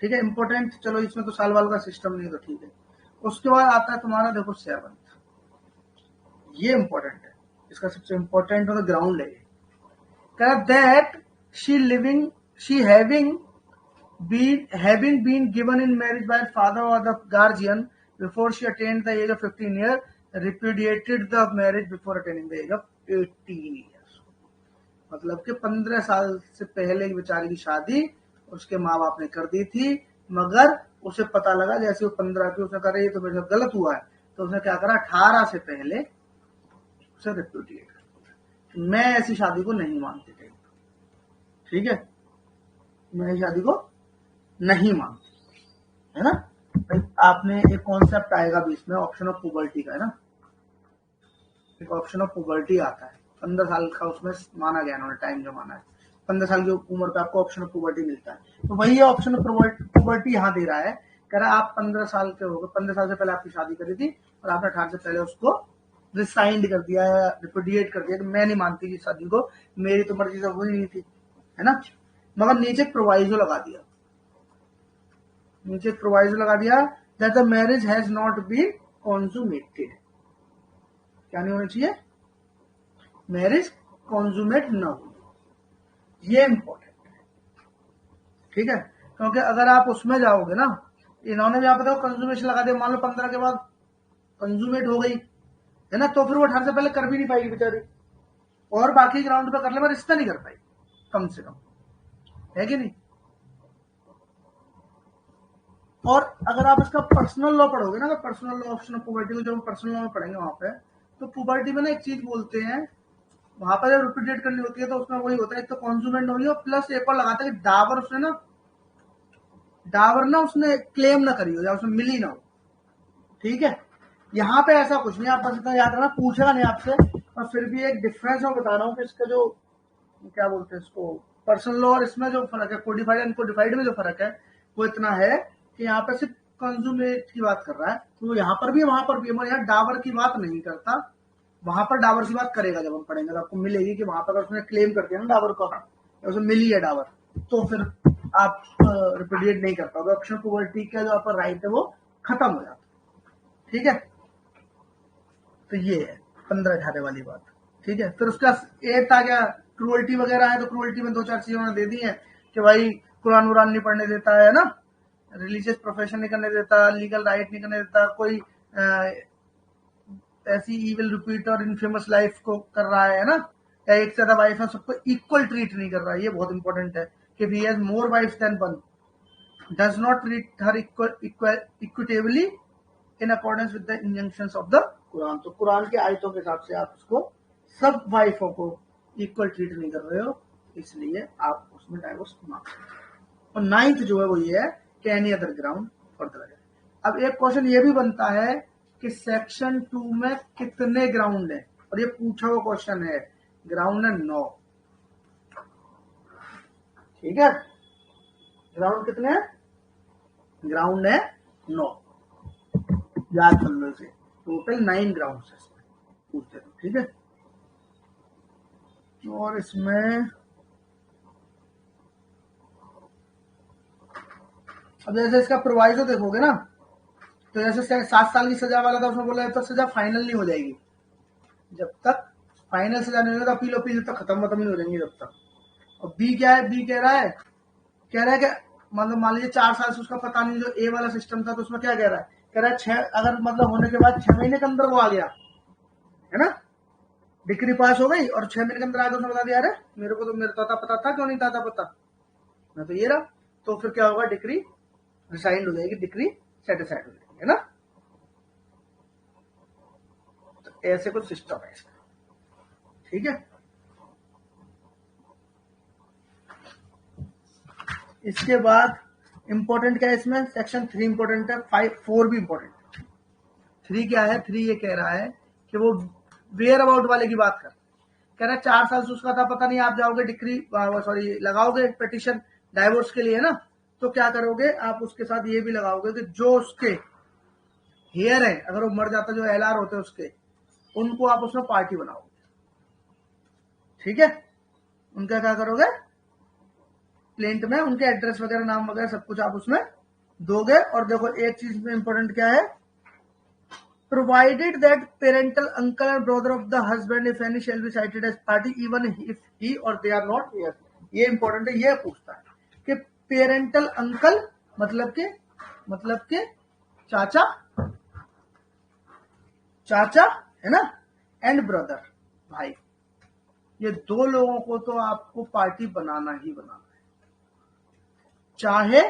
ठीक है, इंपॉर्टेंट। चलो इसमें तो साल वाल का सिस्टम नहीं, तो ठीक है। उसके बाद आता है तुम्हारा, देखो 7, ये इंपॉर्टेंट है, इसका सबसे इंपॉर्टेंट और ग्राउंड है। That she having been given in marriage by her father or the guardian before she attained the age of 15 years, repudiated the marriage before attaining the age of 18 years। मतलब कि 15 साल से पहले बेचारी की शादी उसके माँ बाप ने कर दी थी, मगर उसे पता लगा जैसे वो 15 की, उसने कहा ये तो मेरे साथ गलत हुआ है, तो उसने क्या करा, 18 से पहले उसे रिप्यूडिएट कर। मैं ऐसी शादी को नहीं मानती थी, ठीक है, मैं शादी को नहीं मानती, है ना। भाई आपने एक कॉन्सेप्ट आएगा बीच में, ऑप्शन ऑफ पुबर्टी का, है ना। एक ऑप्शन ऑफ पुबर्टी आता है, 15 साल का उसमें माना गया उन्होंने, टाइम जो माना है 15 साल की उम्र पे आपको ऑप्शन ऑफ पुबर्टी मिलता है। तो वही ऑप्शन ऑफ पुबर्टी यहाँ दे रहा है, कह रहा है आप 15 साल के हो गए, 15 साल से पहले आपकी शादी करी थी और आपने 18 से पहले उसको रिसाइंड कर दिया है, रिपुडिएट कर दिया कि मैं नहीं मानती इस शादी को, मेरी तो मर्जी से हुई नहीं थी, है ना। मगर नीचे प्रोवाइजो लगा दिया, that the marriage has not been consummated. क्या नहीं होना चाहिए, मैरिज कॉन्जुमेट न हो, ये इंपॉर्टेंट है, ठीक है। क्योंकि अगर आप उसमें जाओगे ना, इन्होंने भी आप बताओ कंज्यूमेशन लगा दिया, मान लो 15 के बाद कंज्यूमेट हो गई, है ना, तो फिर वो 18 से पहले कर भी नहीं पाएगी बेचारी, और बाकी ग्राउंड पे कर ले, पर रिश्ता नहीं कर पाई कम से कम, है कि नहीं। और अगर आप इसका पर्सनल लॉ पढ़ोगे ना, personal law option of puberty को जब हम पर्सनल लॉ में पढ़ेंगे वहां पे, तो पुबर्टी में ना एक चीज बोलते हैं, वहां पर जब रिपीटेड करनी होती है तो उसमें वही होता है, एक तो कॉन्ज्यूमेंट हो, प्लस एक और लगाता है कि डावर उसने क्लेम ना करी हो या उसमें मिली ना हो, ठीक है। यहाँ पे ऐसा कुछ नहीं, आप बस इतना याद रखना, पूछेगा नहीं आपसे, और फिर भी एक डिफरेंस मैं बता रहा हूँ कि इसका जो क्या बोलते हैं इसको, पर्सनल लॉ और इसमें जो फर्क है, कोडिफाइड एंड कोडिफाइड में जो फर्क है वो इतना है कि यहाँ पे सिर्फ कंज्यूमेट की बात कर रहा है, तो यहाँ पर भी वहां पर भी, मगर यहाँ डावर की बात नहीं करता, वहां पर डावर की बात करेगा। जब हम पढ़ेंगे तो आपको मिलेगी कि वहां पर अगर उसने क्लेम कर दिया ना डावर को, उसे मिली है डावर, तो फिर आप रिप्यूडिएट नहीं कर पाओगे, ऑप्शन पुबर्टी का जो आपका राइट है वो खत्म हो जाता है, ठीक है। तो ये है 15-18 वाली बात, ठीक है। फिर उसका 8 आ गया, क्रूअल्टी वगैरह है, तो क्रूअल्टी में 2-4 चीजें उन्होंने दे दी है कि भाई कुरान वुरान नहीं पढ़ने देता है ना, रिलीजियस प्रोफेशन नहीं करने देता, लीगल राइट नहीं करने देता, कोई ऐसी इविल रिपीट और इनफेमस लाइफ को कर रहा है ना, या एक से ज्यादा वाइफ है सबको इक्वल ट्रीट नहीं कर रहा है, ये बहुत इंपॉर्टेंट है कि he has more wives than one, does not treat her equitably in accordance with the injunctions of the Quran. तो कुरान के आयतों के हिसाब से आप उसको सब वाइफों को इक्वल ट्रीट नहीं कर रहे हो, इसलिए आप उसमें डाइवोर्स मांग सकते हो। और 9th जो है वो ये है कि any other ground for the. अब एक क्वेश्चन ये भी बनता है कि सेक्शन 2 में कितने ग्राउंड है, और ये पूछा हुआ क्वेश्चन है, ग्राउंड है 9, ठीक है। ग्राउंड कितने हैं, ग्राउंड है 9, याद कर लो इसे, टोटल 9 ग्राउंड है इसमें पूछते हैं, ठीक है। और इसमें अब जैसे इसका प्रोवाइजो देखोगे ना, तो जैसे 7 साल की सजा वाला था, उसमें बोला जब तक सजा फाइनल नहीं हो जाएगी, जब तक फाइनल सजा नहीं होगा अपील जब तक खत्म नहीं हो जाएंगी जब तक। और बी क्या है, बी कह रहा है कि मतलब मान लीजिए 4 साल से उसका पता नहीं, जो ए वाला सिस्टम था तो उसमें क्या कह रहा है 6, अगर मतलब होने के बाद 6 महीने के अंदर वो आ गया, है ना, डिग्री पास हो गई और 6 महीने के अंदर आया तो उसने बता दिया अरे मेरे को तो मेरा पता था, क्यों नहीं था पता, मैं तो ये रहा, तो फिर क्या होगा, डिग्री रिसाइंड हो जाएगी, डिग्री सेटिस्फाइड हो जाएगी, है ना। तो ऐसे कुछ सिस्टम है इसका, ठीक है। इसके बाद इंपॉर्टेंट क्या है इसमें, सेक्शन 3 इंपॉर्टेंट है, 4 भी इंपॉर्टेंट है। 3 क्या है, 3 ये कह रहा है कि वो वेयर अबाउट वाले की बात कह रहा है 4 साल से उसका था पता नहीं, आप जाओगे डिग्री लगाओगे पिटीशन डाइवोर्स के लिए, है ना, तो क्या करोगे आप, उसके साथ ये भी लगाओगे कि जो उसके हेयर है, अगर वो मर जाता, जो एलआर होते हैं उसके, उनको आप उसमें पार्टी बनाओगे। ठीक है, उनका क्या करोगे, प्लेंट में उनके एड्रेस वगैरह, नाम वगैरह सब कुछ आप उसमें दोगे। और देखो एक चीज में इंपॉर्टेंट क्या है, provided that parental uncle and brother of the husband if any shall be cited as party even if he or they are not here। ये इंपॉर्टेंट है, ये पूछता है कि पेरेंटल अंकल मतलब के चाचा, चाचा है ना, एंड ब्रदर भाई, ये दो लोगों को तो आपको पार्टी बनाना ही बनाना है, चाहे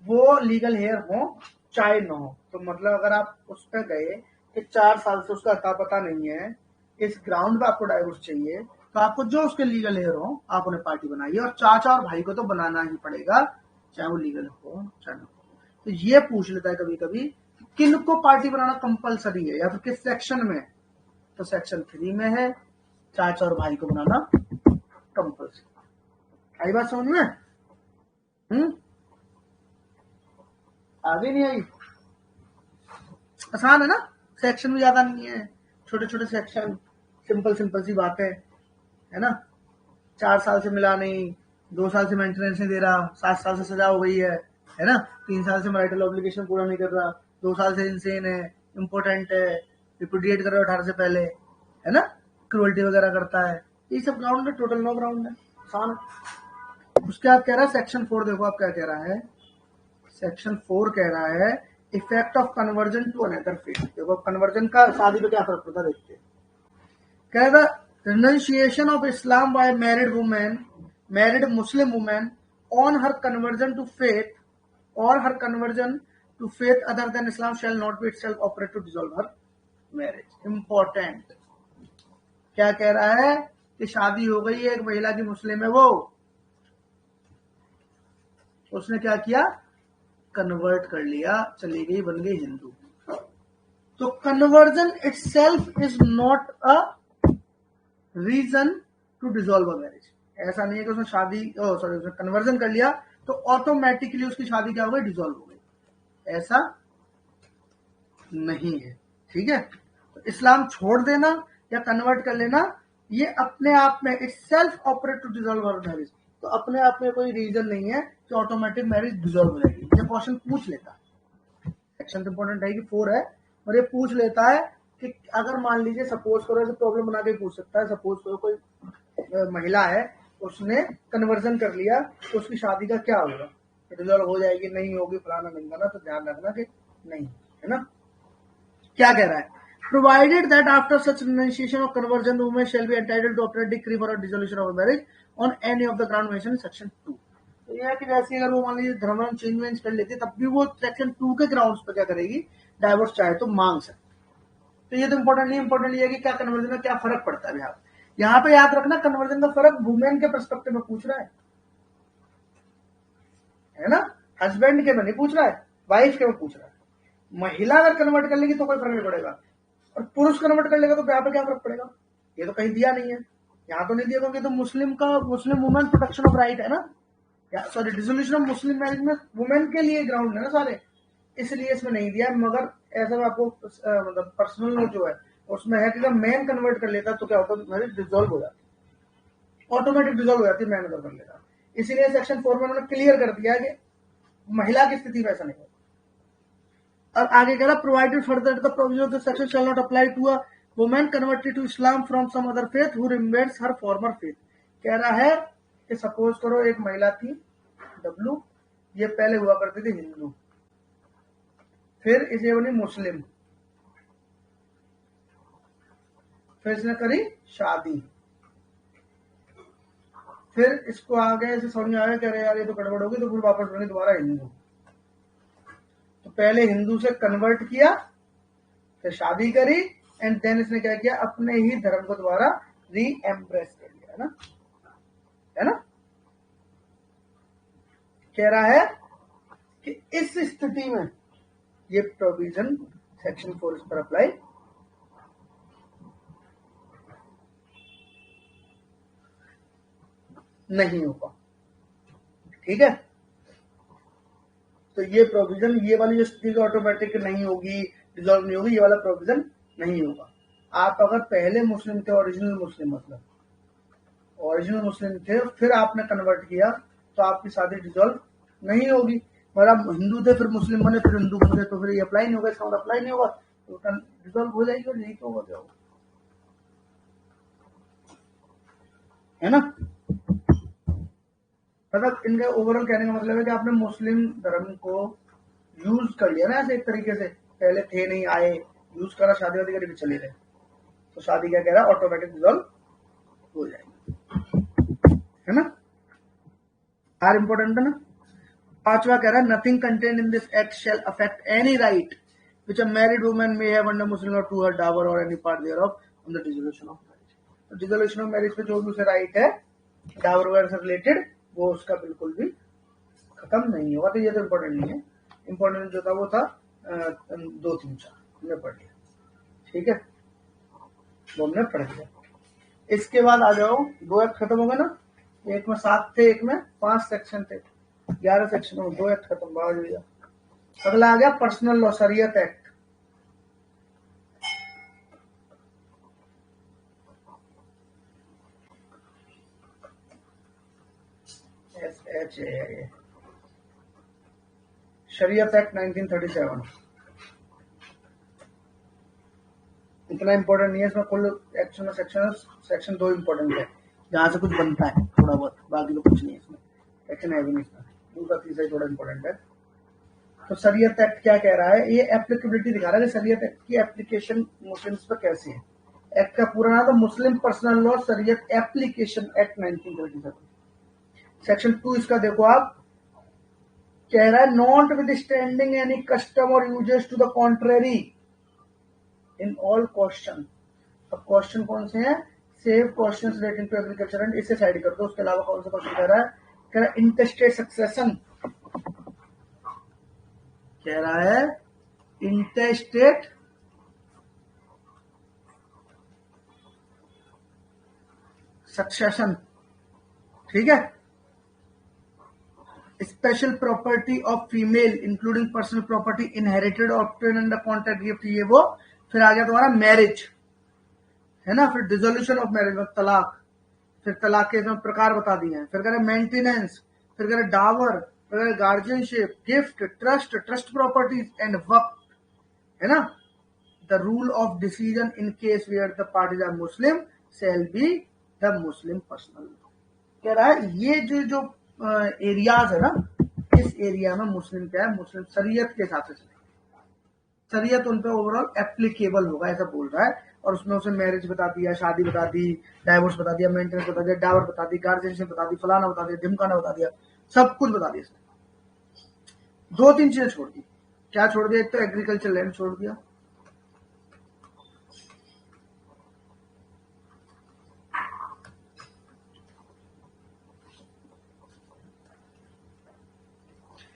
वो लीगल हेयर हो चाहे न हो। तो मतलब अगर आप उस पर गए कि 4 साल से उसका अता पता नहीं है, इस ग्राउंड पे आपको डाइवोर्स चाहिए, तो आपको जो उसके लीगल हेयर हो आप उन्हें पार्टी बनाइए, और चाचा और भाई को तो बनाना ही पड़ेगा, चाहे वो लीगल हो चाहे न हो। तो ये पूछ लेता है कभी कभी किन को पार्टी बनाना कंपलसरी है या फिर किस सेक्शन में, तो सेक्शन 3 में है, चाचा और भाई को बनाना कंपलसरी। आई बात समझ में? आगे नहीं आई? आसान है ना, सेक्शन भी ज्यादा नहीं है, छोटे छोटे सेक्शन, सिंपल सी बात है ना। 4 साल से मिला नहीं, 2 साल से मेंटेनेंस नहीं दे रहा, 7 साल से सजा हो गई है ना, 3 साल से मैरिटल ऑब्लिगेशन पूरा नहीं कर रहा, 2 साल से इंसेन है, इम्पोर्टेंट है, रिपुडिएट कर रहा है 18 से पहले, है ना, क्रूअल्टी वगैरह करता है, ये सब ग्राउंड है, टोटल 9 ग्राउंड है, आसान। उसके बाद कह रहा है सेक्शन 4, देखो आप क्या कह रहा है, सेक्शन 4 कह रहा है effect of conversion to another faith. देखो कन्वर्जन का शादी पे क्या फर्क पड़ता है, देखते हैं। कह रहा renunciation of Islam by married Muslim women on her conversion to faith or her conversion to faith other than Islam shall not be itself operate to dissolve her marriage. Important क्या कह रहा है कि शादी हो गई है एक महिला की, मुस्लिम है वो, उसने क्या किया, कन्वर्ट कर लिया, चली गई, बन गई हिंदू। तो conversion itself is not a reason to dissolve a marriage. ऐसा नहीं है कि उसने उसने कन्वर्जन कर लिया तो ऑटोमेटिकली उसकी शादी क्या हो गई, डिसॉल्व हो गई, ऐसा नहीं है। ठीक है, तो इस्लाम छोड़ देना या कन्वर्ट कर लेना ये अपने आप में itself operate to dissolve a marriage, तो अपने आप में कोई रीजन नहीं है कि ऑटोमेटिक मैरिज डिसॉल्व हो जाएगी। ये क्वेश्चन पूछ लेता है, सेक्शन इंपॉर्टेंट है कि 4 है, और ये पूछ लेता है कि अगर मान लीजिए सपोज करो, ऐसे प्रॉब्लम बना के पूछ सकता है, सपोज करो कोई महिला है, उसने कन्वर्जन कर लिया, तो उसकी शादी का क्या होगा, डिसॉल्व हो जाएगी, नहीं होगी, फलाना ढिमकाना, तो ध्यान रखना कि नहीं, है ना। क्या कह रहा है, provided that after such renunciation or conversion the woman shall be entitled to operate decree for a dissolution of a marriage on any of the ground mentioned in section 2। तो यह है कि जैसे अगर वो मान लीजिए धर्म चेंज कर लेती है, तब भी वो सेक्शन 2 के ग्राउंड्स पर क्या करेगी, डाइवोर्स चाहे तो मांग सकती। तो ये तो इंपॉर्टेंट नहीं, इंपॉर्टेंट ये है कि क्या कन्वर्जन में क्या फर्क पड़ता है। यहाँ पे याद रखना कन्वर्जन का फर्क वुमेन के पर्सपेक्टिव में पूछ रहा है ना, हस्बैंड के में नहीं पूछ रहा है, वाइफ के में पूछ रहा है। महिला अगर कन्वर्ट कर लेगी तो कोई फर्क नहीं पड़ेगा, और पुरुष कन्वर्ट कर लेगा तो यहाँ पे क्या फर्क पड़ेगा, ये तो कहीं दिया नहीं है, यहाँ तो नहीं दिया, क्योंकि तो Muslim women protection of right है ना, sorry dissolution of Muslim marriage में वुमेन के लिए ग्राउंड है ना सारे, इसलिए इसमें नहीं दिया। मगर ऐसा आपको मतलब पर्सनल जो है उसमें है कि जब मैन कन्वर्ट कर लेता तो क्या होता है, मैरिज डिसॉल्व हो जाती, ऑटोमेटिक डिसॉल्व हो जाती है, मैन अगर कर लेता। इसीलिए सेक्शन 4 में उन्होंने क्लियर कर दिया कि महिला की स्थिति में ऐसा नहीं होता। और आगे कह रहा provided further the provision of the section shall not apply to a women converted to Islam from some other faith who remains her former faith. कह रहा है कि सपोज करो एक महिला थी डब्लू, ये पहले हुआ करती थी हिंदू, फिर इसे बनी मुस्लिम, फिर इसने करी शादी, फिर इसको आगे ऐसे समझ में आया, कह रहे यार ये तो गड़बड़ होगी, तो फिर वापस बनी दोबारा हिंदू। तो पहले हिंदू से कन्वर्ट किया, फिर शादी करी, एंड देन इसने क्या किया, अपने ही धर्म को दोबारा री एम्ब्रेस कर लिया, है ना। कह रहा है कि इस स्थिति में ये प्रोविजन सेक्शन 4 इस पर अप्लाई नहीं होगा। ठीक है, तो ये प्रोविजन, ये वाली जो स्थिति ऑटोमेटिक नहीं होगी, डिजॉल्व नहीं होगी, ये वाला प्रोविजन नहीं होगा। आप अगर पहले मुस्लिम थे, ओरिजिनल मुस्लिम मतलब ओरिजिनल मुस्लिम थे, फिर आपने कन्वर्ट किया तो आपकी शादी डिजॉल्व नहीं होगी। अगर आप हिंदू थे फिर मुस्लिम बने फिर हिंदू बन गए तो फिर ये अप्लाई नहीं होगा, इसका मतलब अप्लाई नहीं होगा, तो डिजॉल्व हो जाएगी और यही तो होगा, क्या होगा, है ना। मतलब इनका ओवरऑल कहने का मतलब है कि आपने मुस्लिम धर्म को यूज कर लिया ना ऐसे एक तरीके से, पहले थे नहीं, आए, यूज करा, शादी वादी करके चले गए, तो शादी क्या कह रहा है, ऑटोमेटिक डिजॉल्व हो जाएगी, है ना। आर इंपॉर्टेंट है ना। पांचवा कह रहा है nothing contained in this act shall affect any right which a married woman may have under Muslim law to her dower or any part thereof on the dissolution of marriage. तो dissolution of marriage पे जो भी उसे right है डावर वगैरह से related, वो उसका बिल्कुल भी खत्म नहीं होगा। तो ये तो इम्पोर्टेंट नहीं है, इम्पोर्टेंट जो था वो था 2, 3, 4 हमने पढ़ लिया, ठीक है, वो हमने पढ़ लिया। इसके बाद आ जाओ, 2 एक्ट खत्म हो गए ना, एक में 7 थे, एक में 5 सेक्शन थे, 11 सेक्शन में 2 एक्ट खत्म हो गया। अगला आ गया पर्सनल लॉ, शरीयत एक्ट। शरीयत एक्ट 1937, इतना इंपॉर्टेंट नहीं है इसमें, कुल एक्शन में सेक्शन 2 इंपॉर्टेंट है, जहां से कुछ बनता है थोड़ा बहुत, बाकी तो कुछ नहीं है इसमें, सेक्शन है भी नहीं इसमें, दूसरा तीसरा थोड़ा इंपॉर्टेंट है। तो शरीयत एक्ट क्या कह रहा है, ये एप्लीकेबिलिटी दिखा रहा है कि शरीयत एक्ट की एप्लीकेशन मुस्लिम्स पर कैसे है। एक्ट का पूरा नाम था Muslim personal law Shariat application act 1937। Section 2 इसका देखो आप, कह रहा है notwithstanding any custom or usages to the contrary in all question. अब क्वेश्चन कौन से हैं, save question relating to agriculture and, इससे साइड कर दो, उसके अलावा कौन सा क्वेश्चन कह रहा है इंटरस्टेट सक्सेशन, कह रहा है इंटरस्टेट सक्सेशन, ठीक है। Special property of female including personal property inherited obtain in the contract gift, ये वो। फिर आ गया तुम्हारा मैरिज, है ना, फिर डिसोल्यूशन ऑफ मैरिज मतलब तलाक, फिर तलाक के प्रकार बता दिए हैं, फिर कह रहे मेंटेनेंस, फिर कह रहे डावर, फिर कह रहे guardianship, gift, trust properties and Waqf, है ना। The rule of decision in case where the parties are Muslim shall be the Muslim personal. कह रहा है ये जो एरियाज है ना, इस एरिया में मुस्लिम क्या है, मुस्लिम शरीयत के हिसाब से चलेगा, शरीयत उन पे ओवरऑल एप्लीकेबल होगा, ऐसा बोल रहा है। और उसमें उसे मैरिज बता दिया, शादी बता दी, डाइवोर्स बता दिया, मेंटेनेंस बता दिया, डावर बता दी, गार्जियनशिप बता दी, फलाना बता दिया, ढिमकाना बता दिया, सब कुछ बता दिया इसने। 2-3 चीजें छोड़ दी, क्या छोड़ दिया, एक तो एग्रीकल्चर लैंड छोड़ दिया,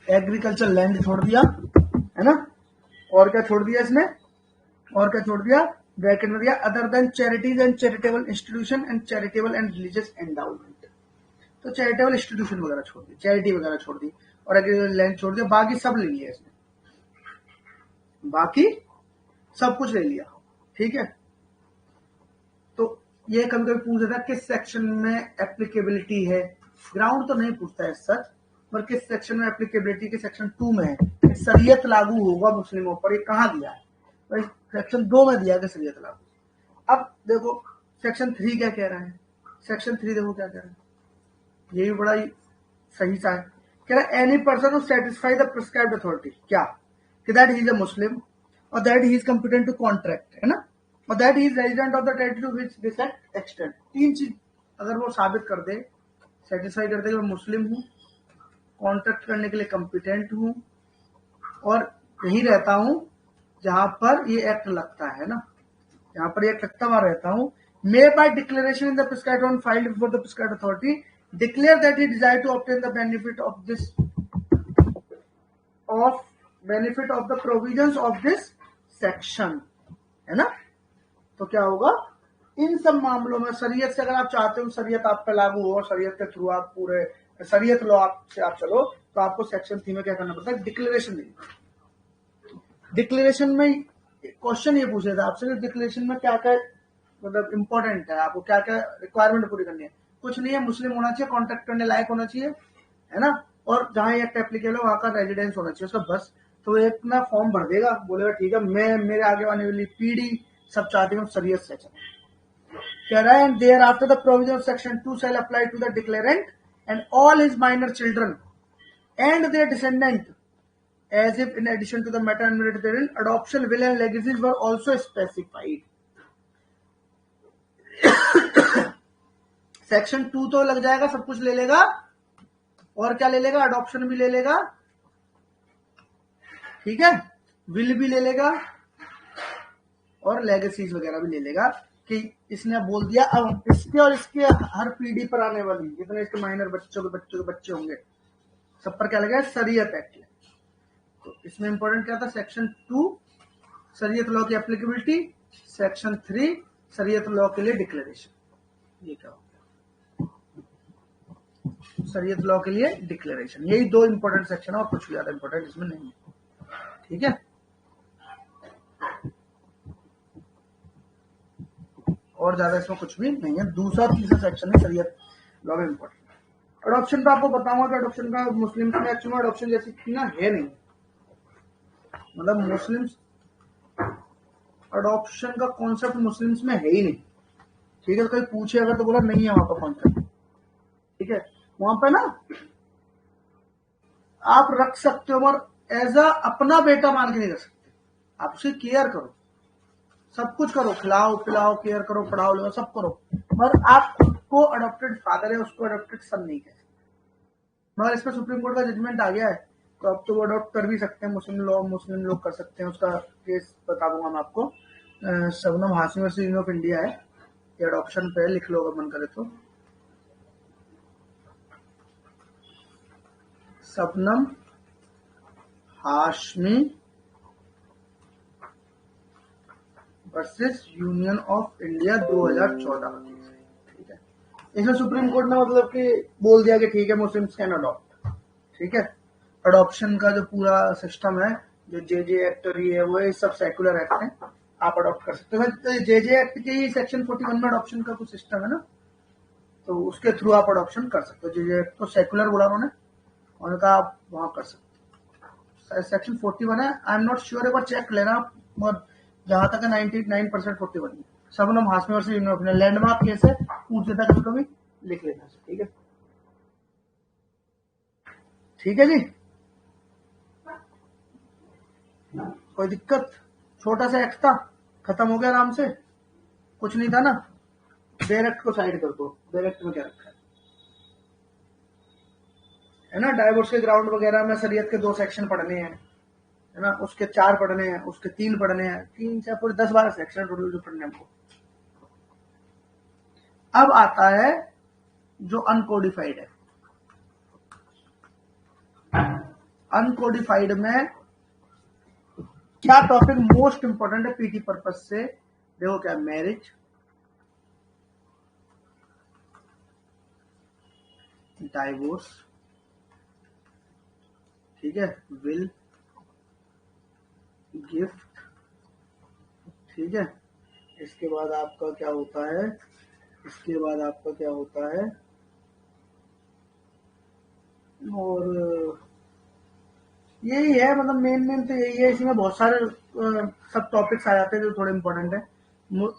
एग्रीकल्चर लैंड छोड़ दिया, है ना। और क्या छोड़ दिया इसने, और क्या छोड़ दिया, ब्रैकेट में दिया other than charities and charitable institution and charitable and religious endowment. तो चैरिटेबल इंस्टीट्यूशन वगैरह छोड़ दी, चैरिटी वगैरह छोड़ दी, और एग्रीकल्चर लैंड छोड़ दिया, बाकी सब ले लिया इसने, बाकी सब कुछ ले लिया, ठीक है। तो ये कभी कभी पूछ देता है किस सेक्शन में एप्लीकेबिलिटी है, ग्राउंड तो नहीं पूछता है सच, पर किस सेक्शन में एप्लीकेबिलिटी के सेक्शन 2 में है, शरीयत लागू होगा मुस्लिमों पर, ये कहाँ दिया है, तो सेक्शन 2 में दिया है शरीयत लागू। अब देखो सेक्शन 3 क्या कह रहा है, सेक्शन 3 देखो क्या कह रहा है, ये भी बड़ा ही सही सा है, कह रहा है any person who satisfy the prescribed authority, क्या कि that he is a Muslim और that he is competent to contract, है ना, और that he is resident of the territory to which this act extend. 3 चीज अगर वो साबित कर दे, सेटिस्फाई कर दे कि मैं मुस्लिम हूँ, कॉन्ट्रैक्ट करने के लिए कॉम्पिटेंट हूँ, और यही रहता हूँ जहां पर ये एक्ट लगता है ना, जहां पर ये एक्ट लगता वहां रहता हूँ, may by declaration in the prescribed on filed before the prescribed authority declare that he desire to obtain the benefit of this benefit of the provisions of this section, है ना। तो क्या होगा, इन सब मामलों में शरीयत से अगर आप चाहते हो शरीयत आप पे लागू हो, शरीयत के थ्रू आप पूरे शरीयत लॉ से आप चलो तो आपको सेक्शन 3 में क्या करना पड़ता है, डिक्लेरेशन देनी। डिक्लेरेशन में क्वेश्चन ये पूछे थे आपसे कि डिक्लेरेशन में क्या क्या मतलब इंपॉर्टेंट है, आपको क्या क्या रिक्वायरमेंट पूरी करनी है। कुछ नहीं है, मुस्लिम होना चाहिए, कॉन्ट्रैक्ट करने लायक होना चाहिए, है ना, और जहां ये एक्ट एप्लीकेबल है वहां का रेजिडेंस होना चाहिए उसका, बस। तो एक ना फॉर्म भर देगा, बोलेगा ठीक है, मैं मेरे आगे आने वाली पीढ़ी सब चाहती हूँ शरीयत से चले। कह रहा है there after the provision of section 2 shall apply to the declarant and all his minor children and their descendant, as if in addition to the matter enumerated therein, adoption, will and legacies were also specified. Section 2 तो लग जाएगा, सब कुछ ले लेगा, और क्या ले लेगा, अडॉप्शन भी ले लेगा, ठीक है, विल भी ले लेगा, और लेगेसीज वगैरह भी ले लेगा। कि इसने बोल दिया अब इसके और इसके हर पीढ़ी पर आने वाली जितने इसके माइनर बच्चों के बच्चे होंगे सब पर क्या लगा, शरीयत एक्ट। तो इसमें इंपॉर्टेंट क्या था, सेक्शन 2 शरीयत लॉ की एप्लीकेबिलिटी, सेक्शन 3 शरीयत लॉ के लिए डिक्लेरेशन। ये क्या हो गया, शरीयत लॉ के लिए डिक्लेरेशन, यही 2 इंपॉर्टेंट सेक्शन है और कुछ ज्यादा इंपॉर्टेंट इसमें नहीं है, ठीक है। और ज्यादा इसमें कुछ भी नहीं है। दूसरा तीसरा सेक्शन है शरीयत लॉ में इंपॉर्टेंट। अडॉप्शन का आपको बताऊंगा कि अडॉप्शन का मुस्लिम में एक्चुअली अडॉप्शन जैसी ना है नहीं, मतलब मुस्लिम अडॉप्शन का कॉन्सेप्ट मुस्लिम्स में है ही नहीं, ठीक है। कोई पूछे अगर तो बोला नहीं है वहां पर कॉन्सेप्ट, ठीक है। वहां पे ना आप रख सकते हो और एज अ अपना बेटा मान के नहीं रख सकते, आप उसे केयर करो, सब कुछ करो, खिलाओ पिलाओ, केयर करो, पढ़ाओ लो, सब करो, पर आप खुद को अडॉप्टेड फादर है उसको अडॉप्टेड सन नहीं कह सकते। मगर इसमें सुप्रीम कोर्ट का जजमेंट आ गया है, तो अब तो वो अडॉप्ट कर भी सकते हैं, मुस्लिम लोग कर सकते हैं। उसका केस बता दूंगा मैं आपको। Shabnam Hashmi university of India है, ये अडॉप्शन पे लिख लो अगर मन करे तो। Shabnam Hashmi versus Union of India 2014, ठीक है। इसमें सुप्रीम कोर्ट ने मतलब कि बोल दिया कि ठीक है मुस्लिम्स कैन अडॉप्ट, ठीक है। अडॉप्शन का जो पूरा सिस्टम है, जो जे एक्ट और ये वो सब सेकुलर एक्ट है, आप अडॉप्ट कर सकते हो। जे एक्ट के ही सेक्शन 41 में अडॉप्शन का कुछ सिस्टम है ना, तो उसके थ्रू आप अडॉप्शन कर सकते हो। जे एक्ट तो सेकुलर बोला उन्होंने कहा आप वहां कर सकते हो। सेक्शन 41 है, आई एम नॉट श्योर, एक बार चेक लेना, मगर जहां तक 99% 41 है। Shabnam Hashmi versus Union of India landmark case है, पूछ लेता कभी कभी, लिख लेना, ठीक है, ठीक है जी। कोई दिक्कत, छोटा सा एक्ट था, खत्म हो गया आराम से, कुछ नहीं था ना। डायरेक्ट को साइड कर दो, डायरेक्ट में क्या रखा है ना, डाइवोर्स के ग्राउंड वगैरह में शरीयत के 2 सेक्शन पढ़ने हैं, है ना, उसके 4 पढ़ने हैं, उसके 3 पढ़ने हैं, 3 से पूरे 10-12 सेक्शन टोटल जो पढ़ने हमको। अब आता है जो अनकोडिफाइड है। अनकोडिफाइड में क्या टॉपिक मोस्ट इंपोर्टेंट है पीटी पर्पज से, देखो क्या, मैरिज, डाइवोर्स, ठीक है, विल, गिफ्ट, ठीक है। इसके बाद आपका क्या होता है, इसके बाद आपका क्या होता है, और यही है, मतलब मेन तो यही है। इसमें बहुत सारे सब टॉपिक्स आ जाते हैं जो थोड़े इंपॉर्टेंट है।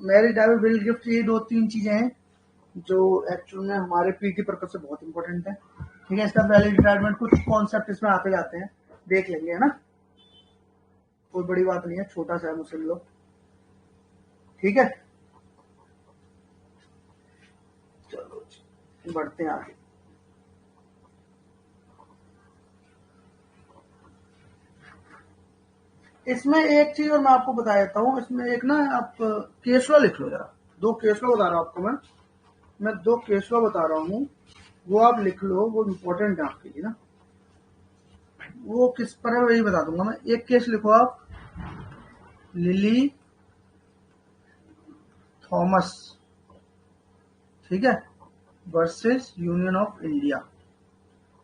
मैरिज, डाइवोर्स, विल, गिफ्ट, ये 2-3 चीजें हैं जो एक्चुअल में हमारे पीटी पर्पज से बहुत इंपॉर्टेंट है, ठीक है। इसका वैलिड रिटायरमेंट, कुछ कॉन्सेप्ट इसमें आते जाते हैं, देख लेंगे, है ना, कोई बड़ी बात नहीं है, छोटा सा है मुस्लिम लोग, ठीक है। चलो बढ़ते हैं आगे। इसमें एक चीज और मैं आपको बता देता हूँ, इसमें एक ना आप केस लॉ लिख लो जरा, 2 केस लॉ बता रहा हूँ आपको मैं 2 केस लॉ बता रहा हूँ, वो आप लिख लो, वो इम्पोर्टेंट है आपके लिए ना। वो किस पर है वही बता दूंगा मैं। एक केस लिखो आप, लिली थॉमस, ठीक है, वर्सेस यूनियन ऑफ इंडिया,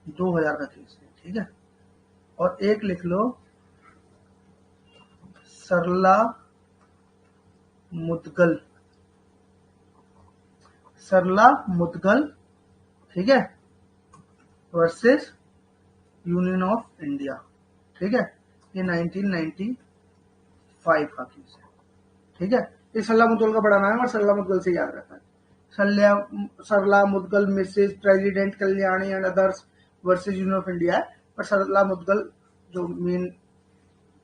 2000 का केस है, ठीक है। और एक लिख लो सरला मुदगल, सरला मुदगल, ठीक है, वर्सेस यूनियन ऑफ इंडिया, ठीक है। ये 1995 का केस है, ठीक है। ये सरला मुदगल का बड़ा नाम है और सरला मुदगल से याद रहता है। Sarla Mudgal Mrs president Kalyani and others versus Union of India है, पर सरला मुदगल जो मेन